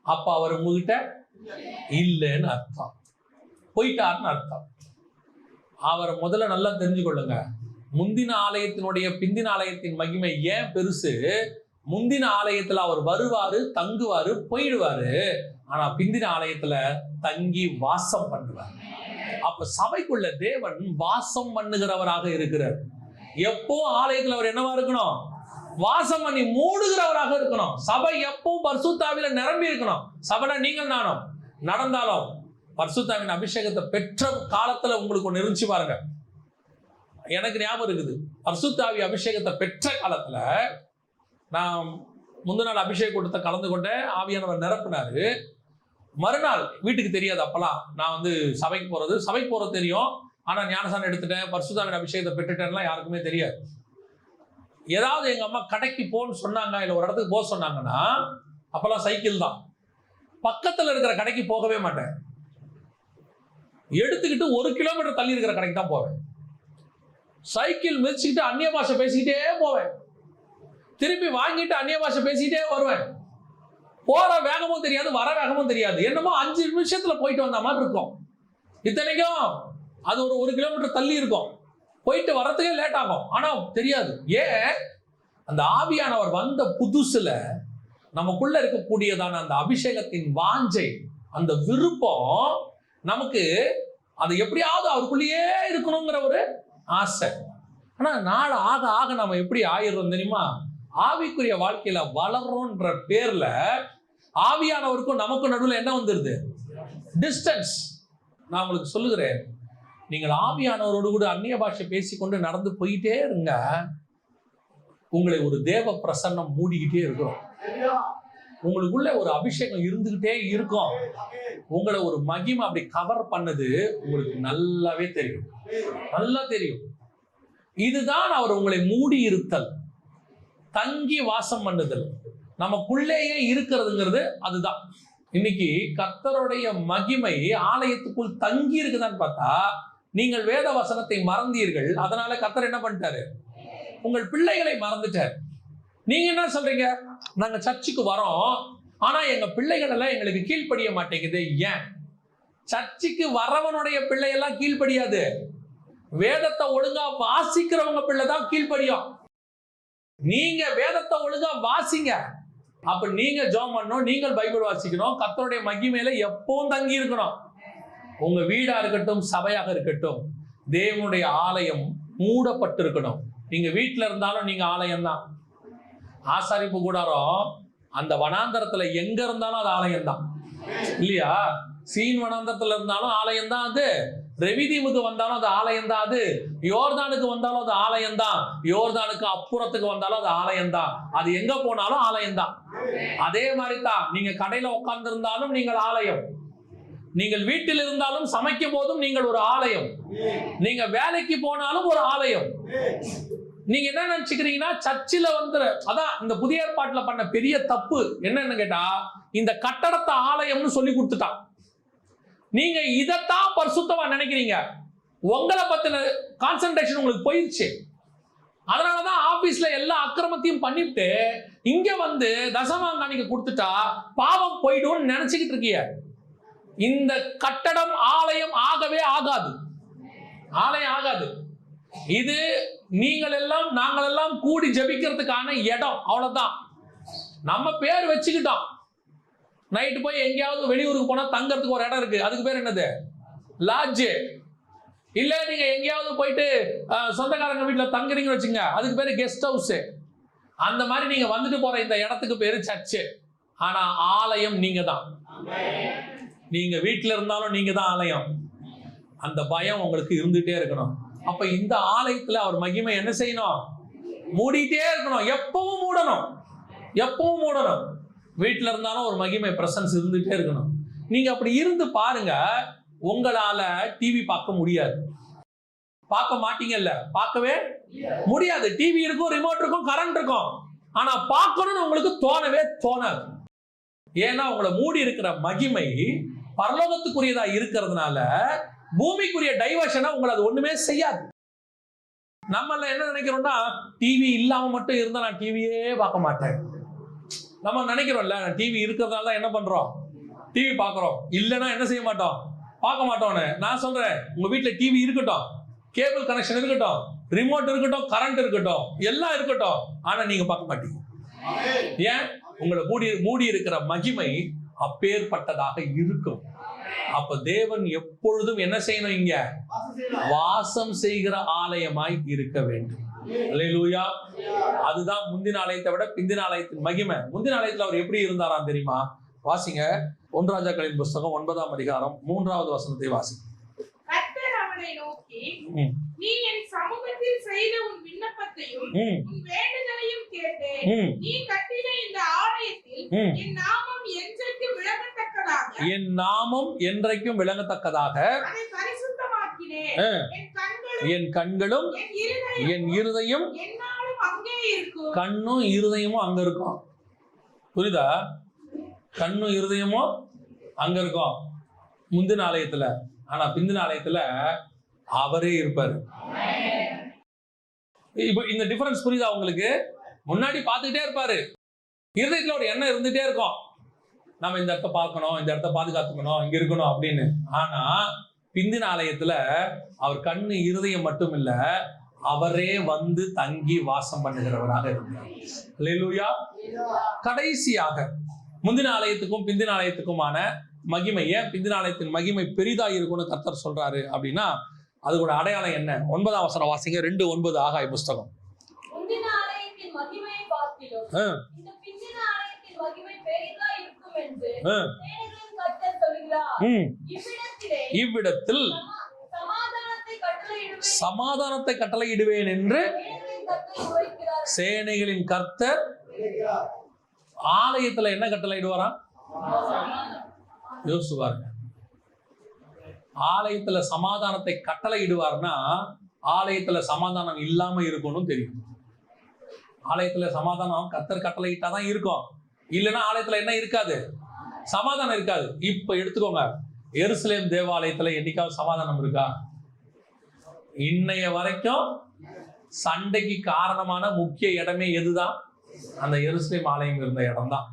அப்ப அவர் உங்ககிட்ட இல்லைன்னு அர்த்தம், போயிட்டாருன்னு அர்த்தம். அவரை முதல்ல நல்லா தெரிஞ்சுக்கொள்ளுங்க. முந்தின ஆலயத்தினுடைய பிந்தின ஆலயத்தின் மகிமை ஏன் பெருசு? முந்தின ஆலயத்துல அவர் வருவாரு, தங்குவாரு, போயிடுவாரு. ஆனா பிந்தின ஆலயத்துல தங்கி வாசம் பண்ணுவார். அப்ப சபைக்குள்ள தேவன் வாசம் பண்ணுகிறவராக இருக்கிறார். எப்போ ஆலயத்துல அவர் என்னவா இருக்கணும்? வாசம் பண்ணி மூடுகிறவராக இருக்கணும். சபை எப்பவும் பரிசுத்தாவில நிரம்பி இருக்கணும். சபைனா நீங்கள் நானும் நடந்தாலும் பரிசுத்தாவின் அபிஷேகத்தை பெற்ற காலத்துல உங்களுக்கு ஒன்று இருந்துச்சு பாருங்க. எனக்கு ஞாபகம் இருக்குது, பரிசுத்தாவி அபிஷேகத்தை பெற்ற காலத்துல நான் முந்தின நாள் அபிஷேக கூட்டத்தை கலந்து கொண்டேன். ஆவியானவர் நிரப்பினாரு. மறுநாள் வீட்டுக்கு தெரியாது. அப்பெல்லாம் நான் சபைக்கு போறது தெரியும். ஆனா ஞானசானம் எடுத்துட்டேன், பரிசுத்தாவின் அபிஷேகத்தை பெற்றுட்டேன்லாம் யாருக்குமே தெரியாது. ஏதாவது எங்க அம்மா கடைக்கு போன்னு சொன்னாங்க, இல்லை ஒரு இடத்துக்கு போக சொன்னாங்கன்னா அப்பெல்லாம் சைக்கிள் தான். பக்கத்துல இருக்கிற கடைக்கு போகவே மாட்டேன். எடுத்துக்கிட்டு 1 கிலோமீட்டர் தள்ளி இருக்கிற கடைக்கு தான் போவேன். சைக்கிள் மிதிச்சுக்கிட்டு அந்நிய பாஷை பேசிக்கிட்டே போவேன். திருப்பி வாங்கிட்டு அந்நிய பாஷை பேசிக்கிட்டே வருவேன். போற வேகமும் தெரியாது, வர வேகமும் தெரியாது. என்னமோ 5 நிமிஷத்துல போயிட்டு வந்த மாதிரி இருக்கும். இத்தனைக்கும் அது ஒரு 1 கிலோமீட்டர் தள்ளி இருக்கும். போயிட்டு வரத்துக்கே லேட் ஆகும். ஆனா தெரியாது. ஏன்? அந்த ஆவியானவர் வந்த புதுசுல நமக்குள்ள இருக்கக்கூடியதான அந்த அபிஷேகத்தின் வாஞ்சை, அந்த விருப்பம் நமக்கு அது எப்படியாவது அவருக்குள்ளேயே இருக்கணுங்கிற ஒரு ஆசை. ஆனா நாள் ஆக ஆக நம்ம எப்படி ஆயிடுறோம் தெரியுமா? ஆவிக்குரிய வாழ்க்கையில வளர்றோன்ற பேர்ல ஆவியானவருக்கும் நமக்கும் நடுவில் என்ன வந்துருது? டிஸ்டன்ஸ். நான் உங்களுக்கு சொல்லுகிறேன், நீங்கள் ஆவியானவரோடு கூட அந்நிய பாஷை பேசிக்கொண்டு நடந்து போயிட்டே இருங்க, உங்களை ஒரு தேவ பிரசன்னம் மூடிக்கிட்டே இருக்கும். உங்களுக்குள்ள ஒரு அபிஷேகம் இருந்துகிட்டே இருக்கும். உங்களை ஒரு மகிமை அப்படி கவர் பண்ணது உங்களுக்கு நல்லாவே தெரியும், நல்லா தெரியும். இதுதான் அவர் உங்களை மூடி இருத்தல், தங்கி வாசம் பண்ணுதல், நமக்குள்ளேயே இருக்கிறதுங்கிறது. அதுதான் இன்னைக்கு கர்த்தருடைய மகிமை ஆலயத்துக்குள் தங்கி இருக்குதான்னு பார்த்தா நீங்கள் வேத வசனத்தை மறந்தீர்கள், அதனால கர்த்தர் என்ன பண்ணிட்டாரு? உங்கள் பிள்ளைகளை மறந்துட்டார். நீங்க என்ன சொல்றீங்க? நாங்க சர்ச்சுக்கு வரோம், ஆனா எங்க பிள்ளைகள் எல்லாம் எங்களுக்கு கீழ்ப்படிய மாட்டேங்குது. ஏன்? சர்ச்சுக்கு வரவனுடைய பிள்ளையெல்லாம் கீழ்ப்படியாது, வேதத்தை ஒழுங்கா வாசிக்கிறவங்க பிள்ளை தான் கீழ்ப்படியும். நீங்க வேதத்தை ஒழுங்கா வாசிங்க, அப்ப நீங்க ஜெபம் பண்ணணும், நீங்கள் பைபிள் வாசிக்கணும், கர்த்தருடைய மகிமையில எப்பவும் தங்கி இருக்கணும். உங்க வீடா இருக்கட்டும், சபையாக இருக்கட்டும், தேவனுடைய ஆலயம் மூடப்பட்டு இருக்கணும். நீங்க வீட்டுல இருந்தாலும் நீங்க ஆலயம் தான். ஆசாரிப்பு கூடாரம் அந்த வனாந்தரத்துல எங்க இருந்தாலும் அது ஆலயம் தான், இல்லையா? சீன் வனாந்தரத்துல இருந்தாலும் ஆலயம் தான் அது, ரெவிதீமுக்கு வந்தாலும் அது ஆலயம் தான், அது யோர்தானுக்கு வந்தாலும் அது ஆலயம் தான், யோர்தானுக்கு அப்புறத்துக்கு வந்தாலும் அது ஆலயம் தான், அது எங்க போனாலும் ஆலயம் தான். அதே மாதிரி தான் நீங்க கடையில உட்கார்ந்து இருந்தாலும் நீங்கள் ஆலயம், நீங்கள் வீட்டில் இருந்தாலும் சமைக்கும் போதும் நீங்கள் ஒரு ஆலயம், நீங்க வேலைக்கு போனாலும் ஒரு ஆலயம். நீங்க என்ன நினைச்சுக்கிறீங்கன்னா சர்ச்சில் அதான் இந்த புதிய ஏற்பாட்டுல பண்ண பெரிய தப்பு என்னன்னு கேட்டா, இந்த கட்டடத்தை ஆலயம்னு சொல்லி கொடுத்துட்டான். நீங்க இதைத்தான் பரிசுத்தமா நினைக்கிறீங்க, உங்களை பத்தின கான்சென்ட்ரேஷன் உங்களுக்கு போயிடுச்சு. அதனாலதான் ஆபீஸ்ல எல்லா அக்கிரமத்தையும் பண்ணிட்டு இங்க தசமாங்காணிக்கு கொடுத்துட்டா பாவம் போயிடும் நினைச்சுக்கிட்டு இருக்கீங்க. இந்த கட்டடம் ஆலயம் ஆகவே ஆகாது, ஆலயம் ஆகாது. இது நீங்கள் எல்லாம் நாங்கள் எல்லாம் கூடி ஜெபிக்கிறதுக்கான இடம், அவ்வளவுதான். நம்ம பேர் வச்சுக்கிட்டோம். நைட்டு போய் எங்கேயாவது வெளியூருக்கு போனா தங்கறதுக்கு ஒரு இடம் இருக்கு, அதுக்கு பேர் என்னது? லாட்ஜ். இல்ல நீங்க எங்கேயாவது போயிட்டு சொந்தக்காரங்க வீட்டுல தங்குறீங்கன்னு வச்சுங்க, அதுக்கு பேரு கெஸ்ட் ஹவுஸ். அந்த மாதிரி நீங்க வந்துட்டு போற இந்த இடத்துக்கு பேரு சர்ச்சு. ஆனா ஆலயம் நீங்க தான். நீங்க வீட்டுல இருந்தாலும் நீங்க தான் ஆலயம். அந்த பயம் உங்களுக்கு இருந்துட்டே இருக்கணும். அப்ப இந்த ஆலயத்துல அவர் மகிமை என்ன செய்யணும்? மூடிட்டே இருக்கணும், எப்பவும் மூடணும், எப்பவும் மூடணும். வீட்டுல இருந்தாலும் ஒரு மகிமை பிரசன்ஸ் இருந்துட்டே இருக்கணும். நீங்க அப்படி இருந்து பாருங்க, உங்களால டிவி பார்க்க முடியாது. பார்க்க மாட்டீங்கல்ல, பார்க்கவே முடியாது. டிவி இருக்கும், ரிமோட் இருக்கும், கரண்ட் இருக்கும், ஆனா பார்க்கணும்னு உங்களுக்கு தோணவே தோணாது. ஏன்னா உங்களை மூடி இருக்கிற மகிமை பரலோகத்துக்குரியதா இருக்கிறதுனால பூமிக்குரிய டைவர்ஷனை உங்களை அது ஒண்ணுமே செய்யாது. நம்மள என்ன நினைக்கிறோம்னா, டிவி இல்லாம மட்டும் இருந்தா நான் டிவியே பார்க்க மாட்டேன். நம்ம நினைக்கிறோம்ல, டிவி இருக்கிறதுனால தான் என்ன பண்றோம்? டிவி பார்க்கிறோம். இல்லைன்னா என்ன செய்ய மாட்டோம்? பார்க்க மாட்டோம்னு. நான் சொல்றேன், உங்க வீட்டுல டிவி இருக்கட்டும், கேபிள் கனெக்ஷன் இருக்கட்டும், ரிமோட் இருக்கட்டும், கரண்ட் இருக்கட்டும், எல்லாம் இருக்கட்டும், ஆனா நீங்க பார்க்க மாட்டீங்க. ஏன்? உங்களை மூடி இருக்கிற மகிமை அப்பேற்பட்டதாக இருக்கும். அப்ப தேவன் எப்பொழுதும் என்ன செய்யணும்? இங்க வாசம் செய்கிற ஆலயமாய் இருக்க வேண்டும். அல்லேலூயா. அதுதான் முந்தின ஆலயத்தை விட பிந்தின ஆலயத்தின் மகிமை. முந்தின ஆலயத்துல அவர் எப்படி இருந்தாராம் தெரியுமா? வாசிங்க, 1 ராஜாக்களின் புஸ்தகம் 9ஆம் அதிகாரம் 3வது வசனத்தை வாசிங்க. கர்த்தர் அவனை நோக்கி, நீ என் சமூகத்தில் செய்த உன் விண்ணப்பத்தையும் உன் வேண்டுதலையும் கேட்டேன். நீ கட்டின இந்த ஆலயத்தில் என் நாமம் என்றைக்கும் விளங்கத்தக்கதாக, என் நாமம் என்றைக்கும் விளங்கத்தக்கதாக அதை பரிசுத்தமாக்கினேன். என் கண்களும் என் இருதயம் என்னாலும் அங்கே இருக்கும். கண்ணும் இருதயமும் அங்க இருக்கும். புரியுதா? கண்ணும் இருதயமும் அங்க இருக்கும் முந்தின ஆலயத்துல. ஆனா பிந்தின ஆலயத்துல அவரே இருப்பாரு. இப்ப இந்த டிஃபரன்ஸ் புரியுதா உங்களுக்கு? முன்னாடி பார்த்துக்கிட்டே இருப்பாரு, இருதயத்துல ஒரு எண்ணம் இருந்துட்டே இருக்கும், நம்ம இந்த இடத்த பார்க்கணும், இந்த இடத்த பாதுகாத்துக்கணும், இங்க இருக்கணும் அப்படின்னு. ஆனா பிந்தின ஆலயத்துல அவர் கண்ணு இருதயம் மட்டும் இல்ல, அவரே தங்கி வாசம் பண்ணுகிறவராக இருந்தார். அல்லேலூயா. கடைசியாக முந்தின ஆலயத்துக்கும் பிந்தின ஆலயத்துக்குமான மகிமை, ஏன் பிந்தின ஆலயத்தின் மகிமை பெரிதா இருக்கும்னு கர்த்தர் சொல்றாரு அப்படின்னா, அதுக்கு அடையாளம் என்ன? 9ஆம் வசனம் வாசிங்க, 2:9 ஆகாய புஸ்தகம். முந்தின ஆலயத்தின் மகிமையை பார்க்கிலும் இந்த பிந்தின ஆலயத்தின் மகிமை பெரிதா இருக்கும் என்று சேனைகளின் கர்த்தர் சொல்கிறார். இவ்விடத்தில் சமாதானத்தை கட்டளையிடுவேன் என்று சேனைகளின் கர்த்தர் ஆலயத்துல என்ன கட்டளையிடுவாராம்? யோசிச்சு பாருங்க. ஆலயத்துல சமாதானத்தை கட்டளையிடுவார்னா ஆலயத்துல சமாதானம் இல்லாம இருக்கணும் தெரியும். ஆலயத்துல சமாதானம் கர்த்தர் கட்டளையிட்டாதான் இருக்கும், இல்லைன்னா ஆலயத்துல என்ன இருக்காது? சமாதானம் இருக்காது. இப்ப எடுத்துக்கோங்க, எருசலேம் தேவாலயத்துல என்னைக்காவது சமாதானம் இருக்கா? இன்னைய வரைக்கும் சண்டைக்கு காரணமான முக்கிய இடமே எதுதான்? அந்த எருசலேம் ஆலயம் இருந்த இடம் தான்.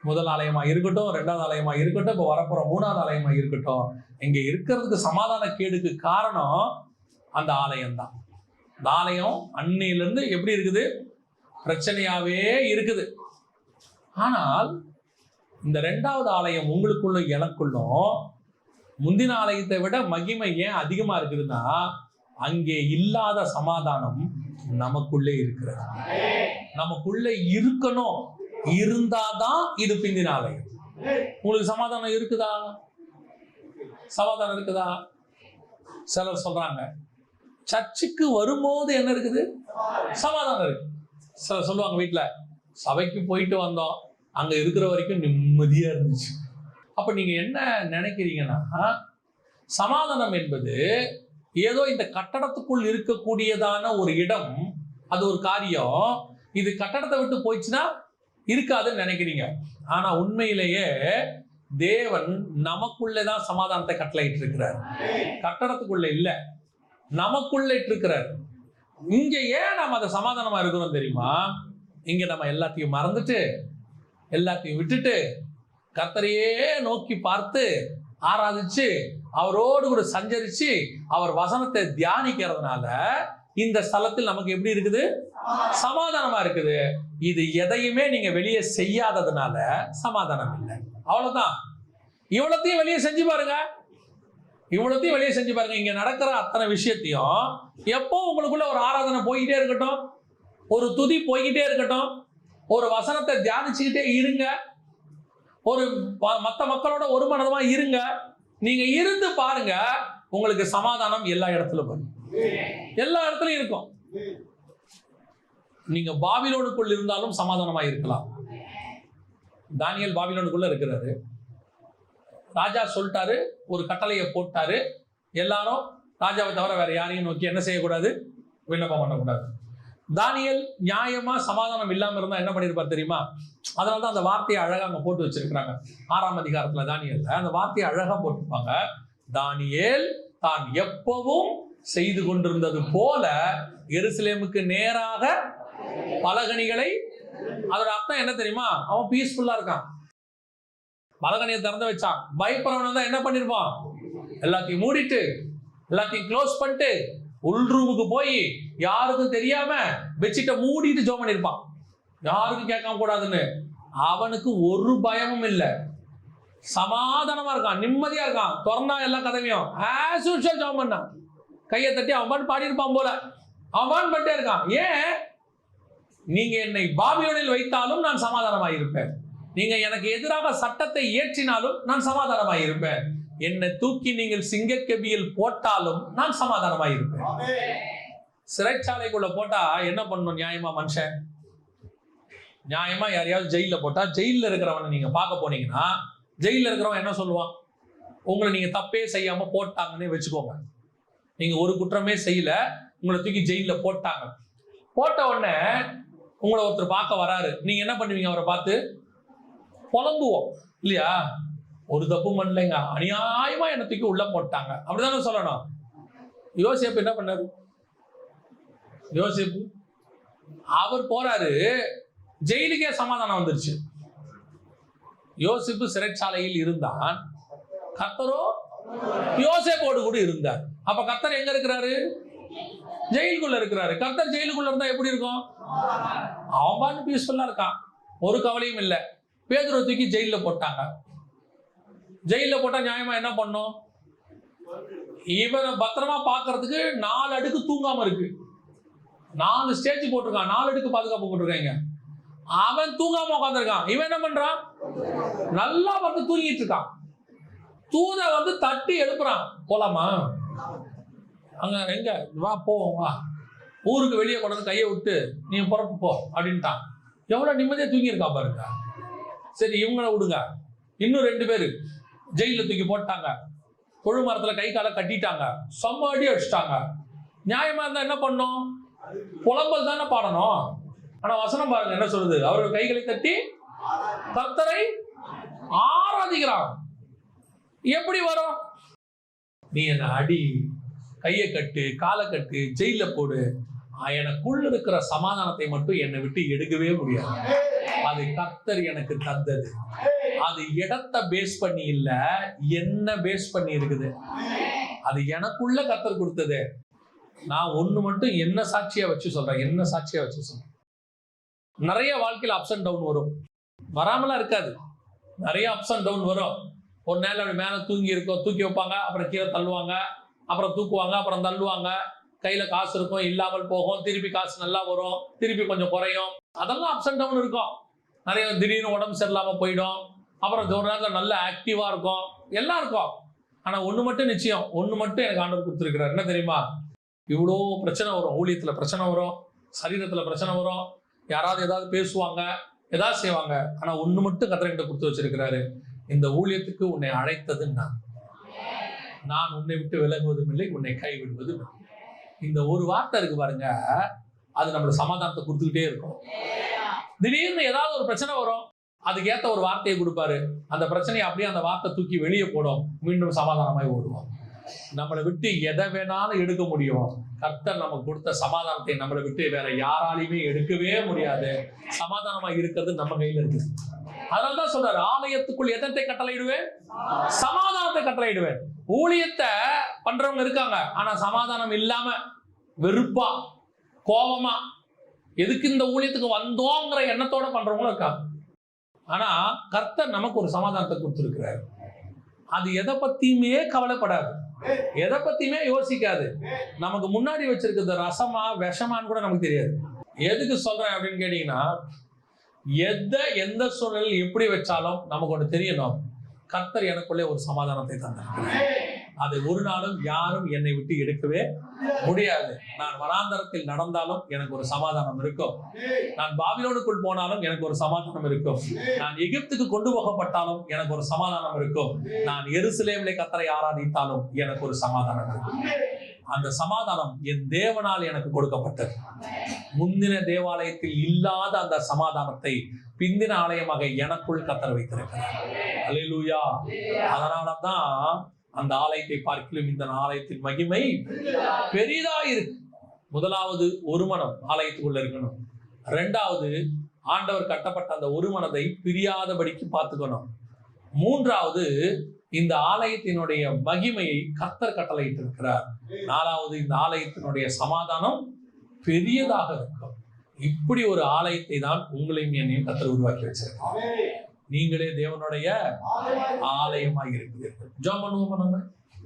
முதல் ஆலயமா இருக்கட்டும், 2வது ஆலயமா இருக்கட்டும், இப்போ வரப்போற 3வது ஆலயமா இருக்கட்டும், இங்க இருக்கிறதுக்கு சமாதான கேடுக்கு காரணம் அந்த ஆலயம் தான். இந்த ஆலயம் அன்னையிலிருந்து எப்படி இருக்குது? பிரச்சனையாவே இருக்குது. ஆனால் இந்த 2வது ஆலயம் உங்களுக்குள்ள எனக்குள்ளும் முந்தின ஆலயத்தை விட மகிமை ஏன் அதிகமா இருக்குதுன்னா, அங்கே இல்லாத சமாதானம் நமக்குள்ளே இருக்கிறது. நமக்குள்ள இருக்கணும். இருந்தாதான் இது பிந்தின ஆலயம். உங்களுக்கு சமாதானம் இருக்குதா? சமாதானம் இருக்குதா? சிலர் சொல்றாங்க சர்ச்சுக்கு வரும்போது என்ன இருக்குது? சமாதானம் இருக்கு. சிலர் சொல்லுவாங்க வீட்டுல சபைக்கு போயிட்டு வந்தோம், அங்க இருக்கிற வரைக்கும் நிம்மதியா இருந்துச்சு. அப்ப நீங்க என்ன நினைக்கிறீங்கன்னா, சமாதானம் என்பது ஏதோ இந்த கட்டடத்துக்குள் இருக்கக்கூடியதான ஒரு இடம், அது ஒரு காரியம். இது கட்டடத்தை விட்டு போயிடுச்சுன்னா இருக்காதுன்னு நினைக்கிறீங்க. ஆனா உண்மையிலேயே தேவன் நமக்குள்ளேதான் சமாதானத்தை கட்டளையிட்டு இருக்கிறார். கட்டடத்துக்குள்ள இல்ல, நமக்குள்ள இருக்கிறார். இங்க ஏன் நம்ம அதை சமாதானமா இருக்கிறோம் தெரியுமா? இங்க நம்ம எல்லாத்தையும் மறந்துட்டு, எல்லாத்தையும் விட்டுட்டு, கர்த்தரையே நோக்கி பார்த்து ஆராதிச்சு, அவரோடு கூட சஞ்சரிச்சு, அவர் வசனத்தை தியானிக்கிறதுனால இந்த ஸ்தலத்தில் நமக்கு எப்படி இருக்குது? சமாதானமா இருக்குது. இது எதையுமே நீங்க வெளியே செய்யாததுனால சமாதானம் இல்லை. அவ்வளவுதான். இவ்வளத்தையும் வெளியே செஞ்சு பாருங்க. இவ்வளத்தையும் வெளியே செஞ்சு பாருங்க. இங்க நடக்கிற அத்தனை விஷயத்தையும் எப்போ உங்களுக்குள்ள ஒரு ஆராதனை போய்கிட்டே இருக்கட்டும், ஒரு துதி போய்கிட்டே இருக்கட்டும், ஒரு வசனத்தை தியானிச்சுக்கிட்டே இருங்க, ஒரு மற்ற மக்களோட ஒரு மனதமா இருங்க. நீங்க இருந்து பாருங்க, உங்களுக்கு சமாதானம் எல்லா இடத்துலயும் வரும். எல்லா இடத்துலயும் இருக்கும். நீங்க பாபிலோனுக்குள் இருந்தாலும் சமாதானமா இருக்கலாம். தானியேல் பாபிலோனுக்குள்ள இருக்கிறாரு. ராஜா சொல்லிட்டாரு, ஒரு கட்டளையை போட்டாரு, எல்லாரும் ராஜாவை தவிர வேற யாரையும் நோக்கி என்ன செய்யக்கூடாது? விண்ணப்பம் பண்ணக்கூடாது. தானியேல் நியாயமா சமாதானம் இல்லாம இருந்தா என்ன பண்ணிருப்பார் தெரியுமா? அதனாலதான் அந்த வார்த்தையை அழகா அங்க போட்டு வச்சிருக்கிறாங்க. 6ஆம் அதிகாரத்துல தானியேல்ல அந்த வார்த்தையை அழகா போட்டிருப்பாங்க. தானியேல் தான் எப்பவும் செய்து கொண்டிருந்தது போல எருசலேமுக்கு நேராக பலகணிகளை, அதோட அர்த்தம் என்ன தெரியுமா? அவன் பீஸ்ஃபுல்லா இருக்கான். பலகணியை திறந்து வச்சான். பயப்படுறவன் தான் என்ன பண்ணிருப்பான்? எல்லாத்தையும் மூடிட்டு, எல்லாத்தையும் க்ளோஸ் பண்ணிட்டு, உள் ரூமுக்கு போய் யாருக்கும் தெரியாம பெட்ஷீட்டை மூடிட்டு ஜோம் பண்ணிருப்பான், யாருக்கும் கேட்காம கூடாதுன்னு. அவனுக்கு ஒரு பயமும் இல்லை, சமாதானமா இருக்கான், நிம்மதியா இருக்கான். திறந்தா எல்லா கதவையும் ஆஸ் யூசுவல் ஜோம் பண்ணான். கையை தட்டி அவன் பாடி இருப்பான் போல, அவன் பண்ணிட்டே இருக்கான். ஏன்? நீங்க என்னை பாபிலோனில் வைத்தாலும் நான் சமாதானமாக இருப்பேன். நீங்க எனக்கு எதிராக சட்டத்தை இயற்றினாலும் நான் சமாதானமாக இருப்பேன். என்னை தூக்கி நீங்கள் சிங்கக்கெபியில் போட்டாலும் நான் சமாதானமாக இருப்பேன். சிறைச்சாலைக்குள்ள போட்டா என்ன பண்ணணும் நியாயமா? மனுஷன் நியாயமா யாரையாவது ஜெயில போட்டா, ஜெயில இருக்கிறவனை நீங்க பார்க்க போனீங்கன்னா, ஜெயில இருக்கிறவன் என்ன சொல்லுவான்? உங்களை நீங்க தப்பே செய்யாம போட்டாங்கன்னே வச்சுக்கோங்க. நீங்க ஒரு குற்றமே செய்யல, உங்களை தூக்கி ஜெயில போட்டாங்க. போட்ட உடனே உங்களை ஒருத்தர் பார்க்க வராரு. நீங்க என்ன பண்ணுவீங்க? அவரை பார்த்து புலம்புவோம் இல்லையா? ஒரு தப்பு பண்ணலைங்க, அநியாயமா என்னை தூக்கி உள்ள போட்டாங்க, அப்படிதானே சொல்லணும். யோசேப்பு என்ன பண்ணாரு? யோசேப்பு அவர் போறாரு, ஜெயிலுக்கே சமாதானம் வந்துருச்சு. யோசேப்பு சிறைச்சாலையில் இருந்தான், கர்த்தரோ யோசேப்போடு கூட இருந்தார். அப்ப கர்த்தர் எங்க இருக்கிறாரு? ஜெயிலுக்குள்ள இருக்கிறாரு. கர்த்தர் ஜெயிலுக்குள்ள இருந்தா எப்படி இருக்கும்? அவன் பீஸ்ஃபுல்லா இருக்கான், ஒரு கவலையும் இல்லை. பேதுருவை தூக்கி ஜெயில போட்டாங்க. ஜெயில போட்டா நியாயமா என்ன பண்ணும்? இவனை பத்திரமா பாக்குறதுக்கு 4 அடுக்கு தூங்காம இருக்கு. 4 ஸ்டேஜ் போட்டிருக்கான், 4 அடுக்கு பாதுகாப்பு போட்டிருக்காங்க. அவன் தூங்காம உட்காந்துருக்கான். இவன் என்ன பண்றான்? நல்லா வந்து தூங்கிட்டு இருக்கான். தூத வந்து தட்டி எழுப்புறான், போலாமா? அங்க எங்க வா, போவோம் வா, ஊருக்கு வெளியே கொண்டு வந்து கையை விட்டு நீ புறப்பு போ அப்படின்ட்டான். எவ்வளவு நிம்மதியா தூங்கி இருக்கா பாருங்க. சரி, இவங்கள விடுங்க. இன்னும் 2 பேரு ஜெயில தூக்கி போட்டாங்க. கொழு மரத்துல கை காலை கட்டிட்டாங்க, செம்ம அடி அடிச்சிட்டாங்க. நியாயமா இருந்தா என்ன பண்ணும்? புலம்பல் தானே பாடணும். ஆனா வசனம் பாருங்க என்ன சொல்லுது? அவர்கள் கைகளை தட்டி கர்த்தரை ஆராதிக்கிறான். எப்படி வரும்? நீ என்ன அடி, கையை கட்டு, காலை கட்டு, ஜெயில போடு, எனக்குள்ள இருக்கிற சமாதானத்தை மட்டும் என்னை விட்டு எடுக்கவே முடியாது. அது கர்த்தர் எனக்கு தந்தது. அது இடத்தை பேஸ் பண்ணி இல்ல, என்ன பேஸ் பண்ணி இருக்குது. அது எனக்குள்ள கர்த்தர் கொடுத்தது. நான் ஒண்ணு மட்டும் என்ன சாட்சியா வச்சு சொல்றேன். நிறைய வாழ்க்கையில அப்ஸ் அண்ட் டவுன் வரும், வராமலாம் இருக்காது. நிறைய அப்ஸ் அண்ட் டவுன் வரும். ஒரு நேரம் அப்படி மேல தூக்கி வைப்பாங்க, அப்புறம் கீழே தள்ளுவாங்க, அப்புறம் தூக்குவாங்க, அப்புறம் தள்ளுவாங்க. கையில காசு இருக்கும், இல்லாமல் போகும், திருப்பி காசு நல்லா வரும், திருப்பி கொஞ்சம் குறையும். அதெல்லாம் அப்ஸ் அண்ட் டவுன் இருக்கும். நிறைய திடீர்னு உடம்பு சரியில்லாம போயிடும், அப்புறம் ஒரு நேரத்தில் நல்ல ஆக்டிவா இருக்கும், எல்லாம் இருக்கும். ஆனா ஒண்ணு மட்டும் நிச்சயம், ஒண்ணு மட்டும் எனக்கு ஆண்டவர் கொடுத்துருக்கிறார். என்ன தெரியுமா? இவ்வளோ பிரச்சனை வரும், ஊழியத்துல பிரச்சனை வரும், சரீரத்துல பிரச்சனை வரும், யாராவது ஏதாவது பேசுவாங்க, ஏதாவது செய்வாங்க. ஆனா ஒண்ணு மட்டும் கர்த்தர் கொடுத்து வச்சிருக்கிறாரு. இந்த ஊழியத்துக்கு உன்னை அழைத்தது நான் உன்னை விட்டு விலகுவதும் இல்லை, உன்னை கைவிடுவதும் இல்லை. இந்த ஒரு வார்த்தை இருக்கு பாருங்க, அது நம்மளுக்கு சமாதானத்தை கொடுத்துக்கிட்டே இருக்கும். திடீர்னு ஏதாவது ஒரு பிரச்சனை வரும், அதுக்கு ஏத்த ஒரு வார்த்தையை கொடுப்பாரு. அந்த பிரச்சனையை அப்படியே அந்த வார்த்தை தூக்கி வெளியே போடும், மீண்டும் சமாதானமாய் ஓடுவோம். நம்மளை விட்டு எதை வேணாலும் எடுக்க முடியும். கர்த்தர் நமக்கு கொடுத்த சமாதானத்தை நம்மளை விட்டு வேற யாராலையுமே எடுக்கவே முடியாது. சமாதானமா இருக்கிறது நம்ம கையில இருக்குது. அதனால்தான் சொல்றாரு, ஆலயத்துக்குள் எதத்தை கட்டளையிடுவேன்? சமாதானத்தை கட்டளையிடுவேன். ஊழியத்தை பண்றவங்க இருக்காங்க, ஆனா சமாதானம் இல்லாம வெறுப்பா, கோபமா, எதுக்கு இந்த ஊழியத்துக்கு வந்தோங்கிற எண்ணத்தோட பண்றவங்களும் இருக்காங்க. ஆனா கர்த்தர் நமக்கு ஒரு சமாதானத்தை கொடுத்திருக்கிறார். அது எதை பத்தியுமே கவலைப்படாது, எதை பத்தியுமே யோசிக்காது. நமக்கு முன்னாடி வச்சிருக்கிறது ரசமா விஷமான்னு கூட நமக்கு தெரியாது. எதுக்கு சொல்றேன் அப்படின்னு கேட்டீங்கன்னா, எந்த சூழலில் எப்படி வச்சாலும் நமக்கு ஒன்று தெரியணும், கர்த்தர் எனக்குள்ளே ஒரு சமாதானத்தை தந்தார். அதை ஒரு நாளும் யாரும் என்னை விட்டு எடுக்கவே முடியாது. நான் வனாந்தரத்தில் நடந்தாலும் எனக்கு ஒரு சமாதானம் இருக்கும். நான் பாபிலோனுக்குள் போனாலும் எனக்கு ஒரு சமாதானம் இருக்கும். நான் எகிப்துக்கு கொண்டு போகப்பட்டாலும் எனக்கு ஒரு சமாதானம் இருக்கும். நான் எருசலேமிலே கர்த்தரை ஆராதித்தாலும் எனக்கு ஒரு சமாதானம் இருக்கும். அந்த சமாதானம் என் தேவனால் எனக்கு கொடுக்கப்பட்டது. முந்தின தேவாலயத்தில் இல்லாத அந்த சமாதானத்தை பிந்தின ஆலயமாக எனக்குள் கர்த்தர் வைத்திருக்கிறார். அல்லேலூயா. அதனாலதான் அந்த ஆலயத்தை பார்க்கிலும் இந்த ஆலயத்தின் மகிமை பெரிதா இருக்கு. முதலாவது ஒரு மனம் ஆலயத்துக்குள்ள இருக்கணும். இரண்டாவது, ஆண்டவர் கட்டப்பட்ட அந்த ஒரு மனதை பிரியாதபடிக்கு பார்த்துக்கணும். மூன்றாவது, இந்த ஆலயத்தினுடைய மகிமையை கர்த்தர் கட்டளையிட்டு இருக்கிறார். நாலாவது, இந்த ஆலயத்தினுடைய சமாதானம் பெரியதாக இருக்கும். இப்படி ஒரு ஆலயத்தை தான் உங்களையும் என்னையும் கர்த்தர் உருவாக்கி வச்சிருக்கார். நீங்களே தேவனுடைய ஆலயமாக இருக்கிறீர்கள். ஜெபம் பண்ணுவோமா? நம்ம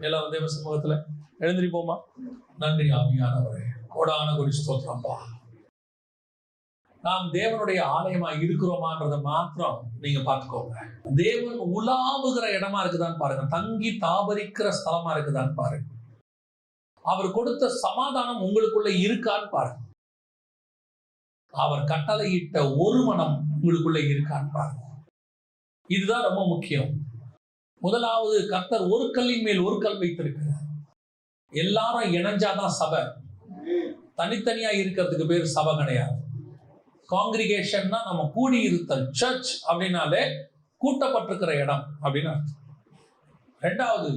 எல்லாரும் தேவ சமூகத்துல எழுந்திருப்போமா? நன்றி ஆவியானவரே, கோடான கோடி ஸ்தோத்திரம்பா. நாம் தேவனுடைய ஆலயமா இருக்கிறோமான்றத மாத்திரம் நீங்க பார்த்துக்கோங்க. தேவன் உலாவுகிற இடமா இருக்குதான்னு பாருங்க, தங்கி தாபரிக்கிற ஸ்தலமா இருக்குதான்னு பாருங்க. அவர் கொடுத்த சமாதானம் உங்களுக்குள்ள இருக்கான்னு பாருங்க. அவர் கட்டளையிட்ட ஒரு மனம் உங்களுக்குள்ள இருக்கான்னு பாருங்க. இதுதான் ரொம்ப முக்கியம். முதலாவது, கர்த்தர் ஒரு கல்லின் மேல் ஒரு கல் வைத்திருக்கிறார். எல்லாரும் இணைஞ்சாதான் சபை. தனித்தனியா இருக்கிறதுக்கு பேர் சபை கிடையாது. காங்கிரிகேஷன்னா நம்ம கூடி இருத்தல். சர்ச் அப்படின்னாலே கூட்டப்பட்டிருக்கிற இடம் அப்படின்னு அர்த்தம். இரண்டாவது,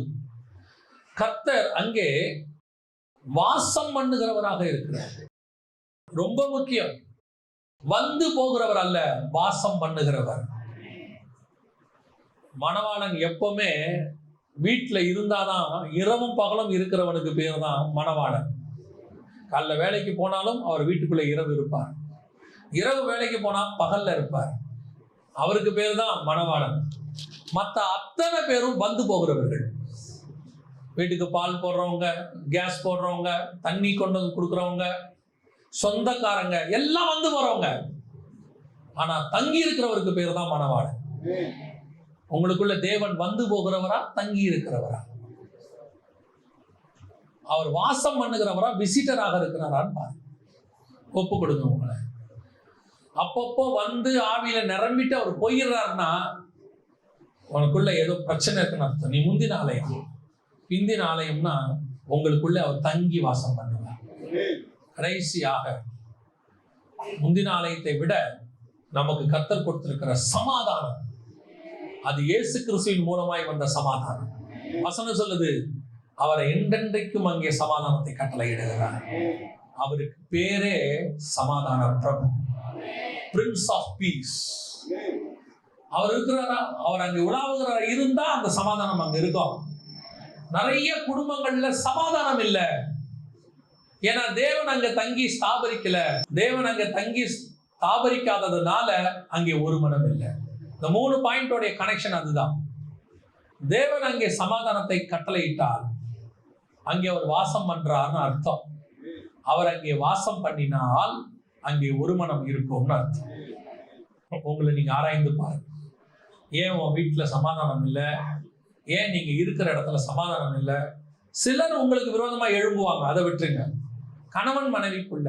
கர்த்தர் அங்கே வாசம் பண்ணுகிறவராக இருக்கிறார். ரொம்ப முக்கியம். வந்து போகிறவர் அல்ல, வாசம் பண்ணுகிறவர். மணவாளன் எப்பவுமே வீட்டுல இருந்தாதான், இரவும் பகலும் இருக்கிறவனுக்கு பேர் தான் மணவாளன். காலைல வேலைக்கு போனாலும் அவர் வீட்டுக்குள்ள இரவு இருப்பார், இரவு வேலைக்கு போனா பகல்ல இருப்பார். அவருக்கு பேர் தான் மணவாளன். மற்ற அத்தனை பேரும் வந்து போகிறவர்கள். வீட்டுக்கு பால் போடுறவங்க, கேஸ் போடுறவங்க, தண்ணி கொண்டு வந்து கொடுக்குறவங்க, சொந்தக்காரங்க எல்லாம் வந்து போறவங்க. ஆனா தங்கி இருக்கிறவருக்கு பேர் தான் மணவாளன். உங்களுக்குள்ள தேவன் வந்து போகிறவரா, தங்கி இருக்கிறவரா? அவர் வாசம் பண்ணுகிறவரா, விசிட்டராக இருக்கிறாரான்னு பாருங்க. ஒப்பு கொடுங்க உங்களை. அப்பப்போ வந்து ஆவியில நிரம்பிட்டு அவர் போயிடுறாருன்னா உனக்குள்ள ஏதோ பிரச்சனை இருக்குன்னு அர்த்தம். நீ முந்தின ஆலயம். பிந்தின ஆலயம்னா உங்களுக்குள்ள அவர் தங்கி வாசம் பண்ணுவார். கடைசியாக, முந்தின ஆலயத்தை விட நமக்கு கர்த்தர் கொடுத்திருக்கிற சமாதானம், அது இயேசு கிறிஸ்துவின் மூலமாய் வந்த சமாதானம். வசனம் சொல்லுது, அவரை என்றென்றைக்கும் அங்கே சமாதானத்தை கட்டளையிடுகிறார். அவருக்கு பேரே சமாதான பிரபு, பிரின்ஸ் ஆஃப் பீஸ். அவர் இருக்கிறாரா? அவர் அங்கே உலாவுகிறாரா? இருந்தா அந்த சமாதானம் அங்க இருக்கும். நிறைய குடும்பங்கள்ல சமாதானம் இல்லை. ஏன்னா தேவன் அங்க தங்கி ஸ்தாபரிக்கல. தேவன் அங்க தங்கி ஸ்தாபரிக்காததுனால அங்கே ஒரு மனம் இல்லை. இந்த 3 பாயிண்டோடைய கனெக்ஷன் அதுதான். தேவன் அங்கே சமாதானத்தை கட்டளையிட்டால் அங்கே அவர் வாசம் பண்றார்னு அர்த்தம். அவர் அங்கே வாசம் பண்ணினால் அங்கே ஒரு மனம் இருக்கும்னு அர்த்தம். உங்களை நீங்க ஆராய்ந்து பாருங்க. ஏன் உன் வீட்டுல சமாதானம் இல்லை? ஏன் நீங்க இருக்கிற இடத்துல சமாதானம் இல்லை? சிலர் உங்களுக்கு விரோதமா எழும்புவாங்க, அதை விட்டுருங்க. கணவன் மனைவிக்குள்ள,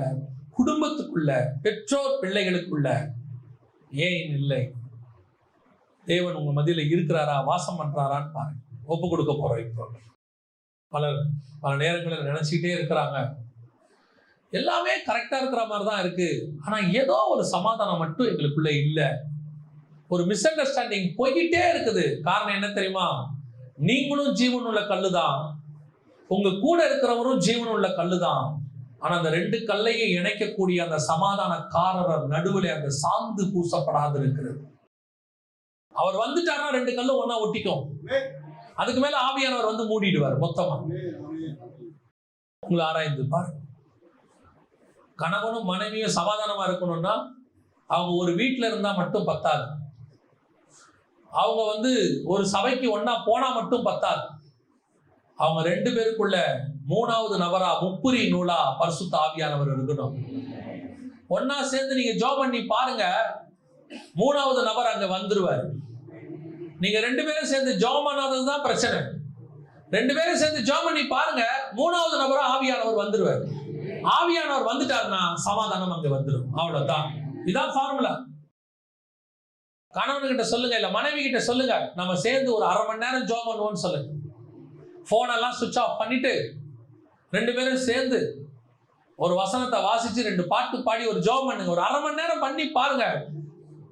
குடும்பத்துக்குள்ள, பெற்றோர் பிள்ளைகளுக்குள்ள ஏன் இல்லை? தேவன் உங்க மத்தியில இருக்கிறாரா, வாசம் பண்றாரான்னு பாருங்க. ஒப்பு கொடுக்க போறோம். இப்போ பல நேரங்களில் நினைச்சுக்கிட்டே இருக்கிறாங்க, எல்லாமே கரெக்டா இருக்கிற மாதிரி தான் இருக்கு, ஆனா ஏதோ ஒரு சமாதானம் மட்டும் எங்களுக்குள்ள இல்லை. ஒரு மிஸ் அண்டர்ஸ்டாண்டிங் போய்கிட்டே இருக்குது. காரணம் என்ன தெரியுமா? நீங்களும் ஜீவன் உள்ள கல்லுதான், உங்க கூட இருக்கிறவரும் ஜீவன் உள்ள கல்லுதான். ஆனா அந்த 2 கல்லையும் இணைக்கக்கூடிய அந்த சமாதானக்காரர் நடுவில் அந்த சாந்து பூசப்படாது இருக்கிறது. அவர் வந்துட்டாருன்னா 2 கல்லும் ஒன்னா ஒட்டிக்கும். அதுக்கு மேல ஆவியானவர் வந்து மூடிடுவார் மொத்தமா. உங்களை ஆராய்ந்து பாருங்க. கணவனும் மனைவியும் சமாதானமா இருக்கணும்னா அவங்க ஒரு வீட்டுல இருந்தா மட்டும் பத்தாது. அவங்க ஒரு சபைக்கு ஒன்னா போனா மட்டும் பத்தாது. அவங்க 2 பேருக்குள்ள 3வது நபரா, முப்புரி நூலா பரிசுத்த ஆவியானவர் இருக்கணும். ஒன்னா சேர்ந்து நீங்க ஜெபம் பண்ணி பாருங்க, 3வது நபர் அங்க வந்துருவார். நீங்க 2 பேரும் சேர்ந்து ஜெபம் பண்ணாததுதான் பிரச்சனை. 2 பேரும் சேர்ந்து ஜெபம் பண்ணி பாருங்க, 3வது நபரா ஆவியானவர் வந்துருவார். ஆவியானவர் வந்துட்டாருன்னா சமாதானம் அங்க வந்துடும். அவ்வளவுதான். இதான் ஃபார்முலா. கணவன்கிட்ட சொல்லுங்க, இல்ல மனைவி கிட்ட சொல்லுங்க, நம்ம சேர்ந்து ஒரு 1/2 மணி நேரம் ஜெபம் பண்ணுவோம்னு சொல்லுங்க. போனெல்லாம் சுவிட்ச் ஆஃப் பண்ணிட்டு 2 பேரும் சேர்ந்து ஒரு வசனத்தை வாசிச்சு 2 பாட்டு பாடி ஒரு ஜெபம் பண்ணுங்க. ஒரு 1/2 மணி நேரம் பண்ணி பாருங்க,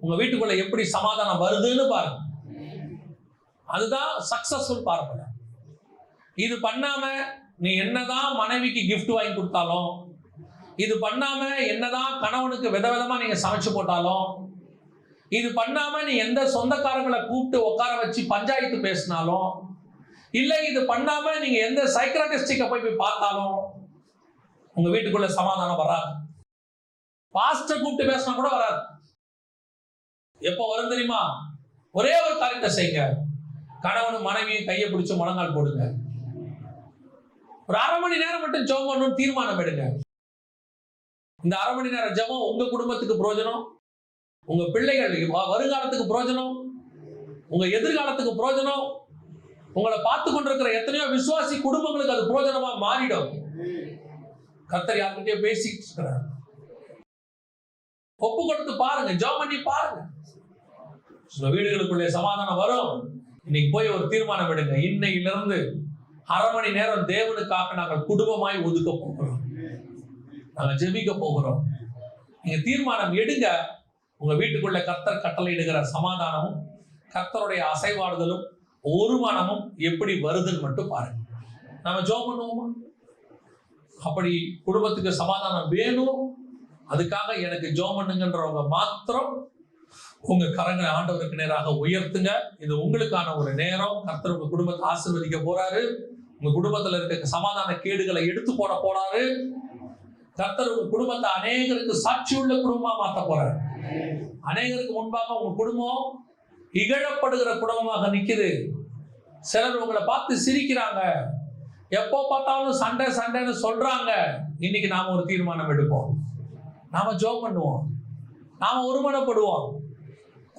உங்க வீட்டுக்குள்ள எப்படி சமாதானம் வருதுன்னு பாருங்க. அதுதான் சக்சஸ்ஃபுல் பார்ப்பல. இது பண்ணாம நீ என்னதான் மனைவிக்கு கிஃப்ட் வாங்கி கொடுத்தாலும், இது பண்ணாம என்னதான் கணவனுக்கு விதவிதமா நீங்க சமைச்சு போட்டாலும், இது பண்ணாம நீ எந்த சொந்தக்காரங்களை கூப்பிட்டு உட்கார வச்சு பஞ்சாயத்து பேசினாலும், இல்ல இது பண்ணாம நீங்க எந்த சைக்கிராட்டிஸ்டிக்க போய் பார்த்தாலும் உங்க வீட்டுக்குள்ள சமாதானம் வராது. பாஸ்டர் கூப்பிட்டு பேசினா கூட வராது. எப்ப வரும் தெரியுமா? ஒரே ஒரு காரியத்தை செய்யுங்க, கணவனும் மனைவியும் கையை பிடிச்சு முழங்கால் போடுங்க. ஒரு 1/2 மணி நேரம் மட்டும் ஜெபம் பண்ணணும் தீர்மானம் எடுங்க. இந்த 1/2 மணி நேரம் ஜெபம் உங்க குடும்பத்துக்கு பிரயோஜனம், உங்க பிள்ளைகள் வருங்காலத்துக்கு பிரயோஜனம், உங்க எதிர்காலத்துக்கு பிரயோஜனம், உங்களை பார்த்து கொண்டிருக்கிற எத்தனையோ விசுவாசி குடும்பங்களுக்கு அது பிரயோஜனமா மாறிடும். கர்த்தர் யார்கிட்டயே பேசிட்டு இருக்கிறார். ஒப்பு கொடுத்து பாருங்க, ஜெபம் பண்ணி பாருங்க, உங்க வீடுகளுக்குள்ளே சமாதானம் வரும். இன்னைக்கு போய் ஒரு தீர்மானம் எடுங்க, இன்னையிலிருந்து 1/2 மணி நேரம் தேவனுக்காக நாங்கள் குடும்பமாய் ஒதுக்க போகிறோம், நாங்கள் ஜெபிக்க போகிறோம். நீங்க தீர்மானம் எடுங்க. உங்க வீட்டுக்குள்ள கர்த்தர் கட்டளையிடுகிற சமாதானமும் கர்த்தருடைய அசைவாடுதலும் ஒரு மனமும் எப்படி வருதுன்னு மட்டும் பாருங்க. நம்ம ஜெபம் பண்ணுவோமா? அப்படி குடும்பத்துக்கு சமாதானம் வேணும், அதுக்காக எனக்கு ஜெபம் பண்ணுங்கன்றவங்க மாத்திரம் உங்க கரங்களை ஆண்டவருக்கு நேராக உயர்த்துங்க. இது உங்களுக்கான ஒரு நேரம். கர்த்தர் உங்க குடும்பத்தை ஆசீர்வதிக்க போறாரு. உங்க குடும்பத்துல இருக்க சமாதான கேடுகளை எடுத்து போட போறாரு. கர்த்தர் உங்க குடும்பத்தை அநேகருக்கு சாட்சி உள்ள குடும்பமா மாத்த போறாரு. அநேகருக்கு முன்பாக உங்க குடும்பம் இகழப்படுகிற குடும்பமாக நிக்குது. சிலர் உங்களை பார்த்து சிரிக்கிறாங்க, எப்போ பார்த்தாலும் சண்டை சண்டைன்னு சொல்றாங்க. இன்னைக்கு நாம ஒரு தீர்மானம் எடுப்போம், நாம ஜெபம் பண்ணுவோம், நாம ஒருமனப்படுவோம்,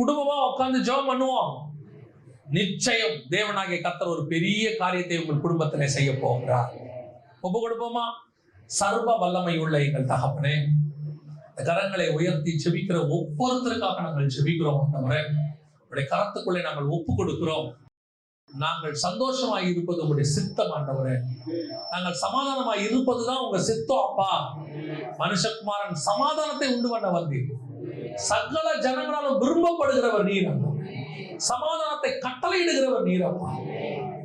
குடும்பமா உட்கார்ந்து ஜெபம் பண்ணுவோம். நிச்சயம் தேவனாகிய கர்த்தர் ஒரு பெரிய காரியத்தை உங்கள் குடும்பத்திலே செய்ய போகிறார். ஒப்பு கொடுப்போமா? சர்வ வல்லமை உள்ள எங்கள் தகப்பனே, கரங்களை உயர்த்தி செபிக்கிற ஒவ்வொருத்தருக்காக நாங்கள் செபிக்கிறோம். உங்களுடைய கரத்துக்குள்ளே நாங்கள் ஒப்பு கொடுக்கிறோம். நாங்கள் சந்தோஷமாய் இருப்பது உங்களுடைய சித்தம் ஆண்டவரே. நாங்கள் சமாதானமாய் இருப்பதுதான் உங்க சித்தம் அப்பா. மனுஷகுமாரன் சமாதானத்தை உண்டு பண்ண வந்தீர். சகல ஜனங்களாலும் விரும்பப்படுகிறவர் நீர். சமாதானத்தை கட்டளையிடுகிறவர் நீர் அப்பா.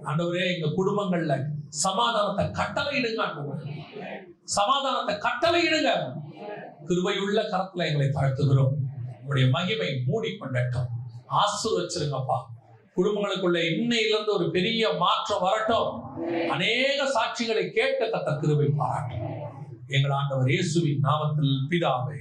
ஆண்டவரே, எங்க குடும்பங்கள்ல சமாதானத்தை கட்டளையிடுங்க ஆண்டவரே. சமாதானத்தை கட்டளையிடுங்க. கிருபையுள்ள கரத்துல எங்களை தாழ்த்துகிறோம். உங்களுடைய மகிமை மூடிக்கொள்ளட்டும். ஆசீர்வச்சிருங்கப்பா. குடும்பங்களுக்குள்ள இன்னையிலிருந்து ஒரு பெரிய மாற்றம் வரட்டும். அநேக சாட்சிகளை கேட்க கர்த்தர் கிருபை பாராட்டும். எங்கள் ஆண்டவர் இயேசுவின் நாமத்தில் பிதாவே.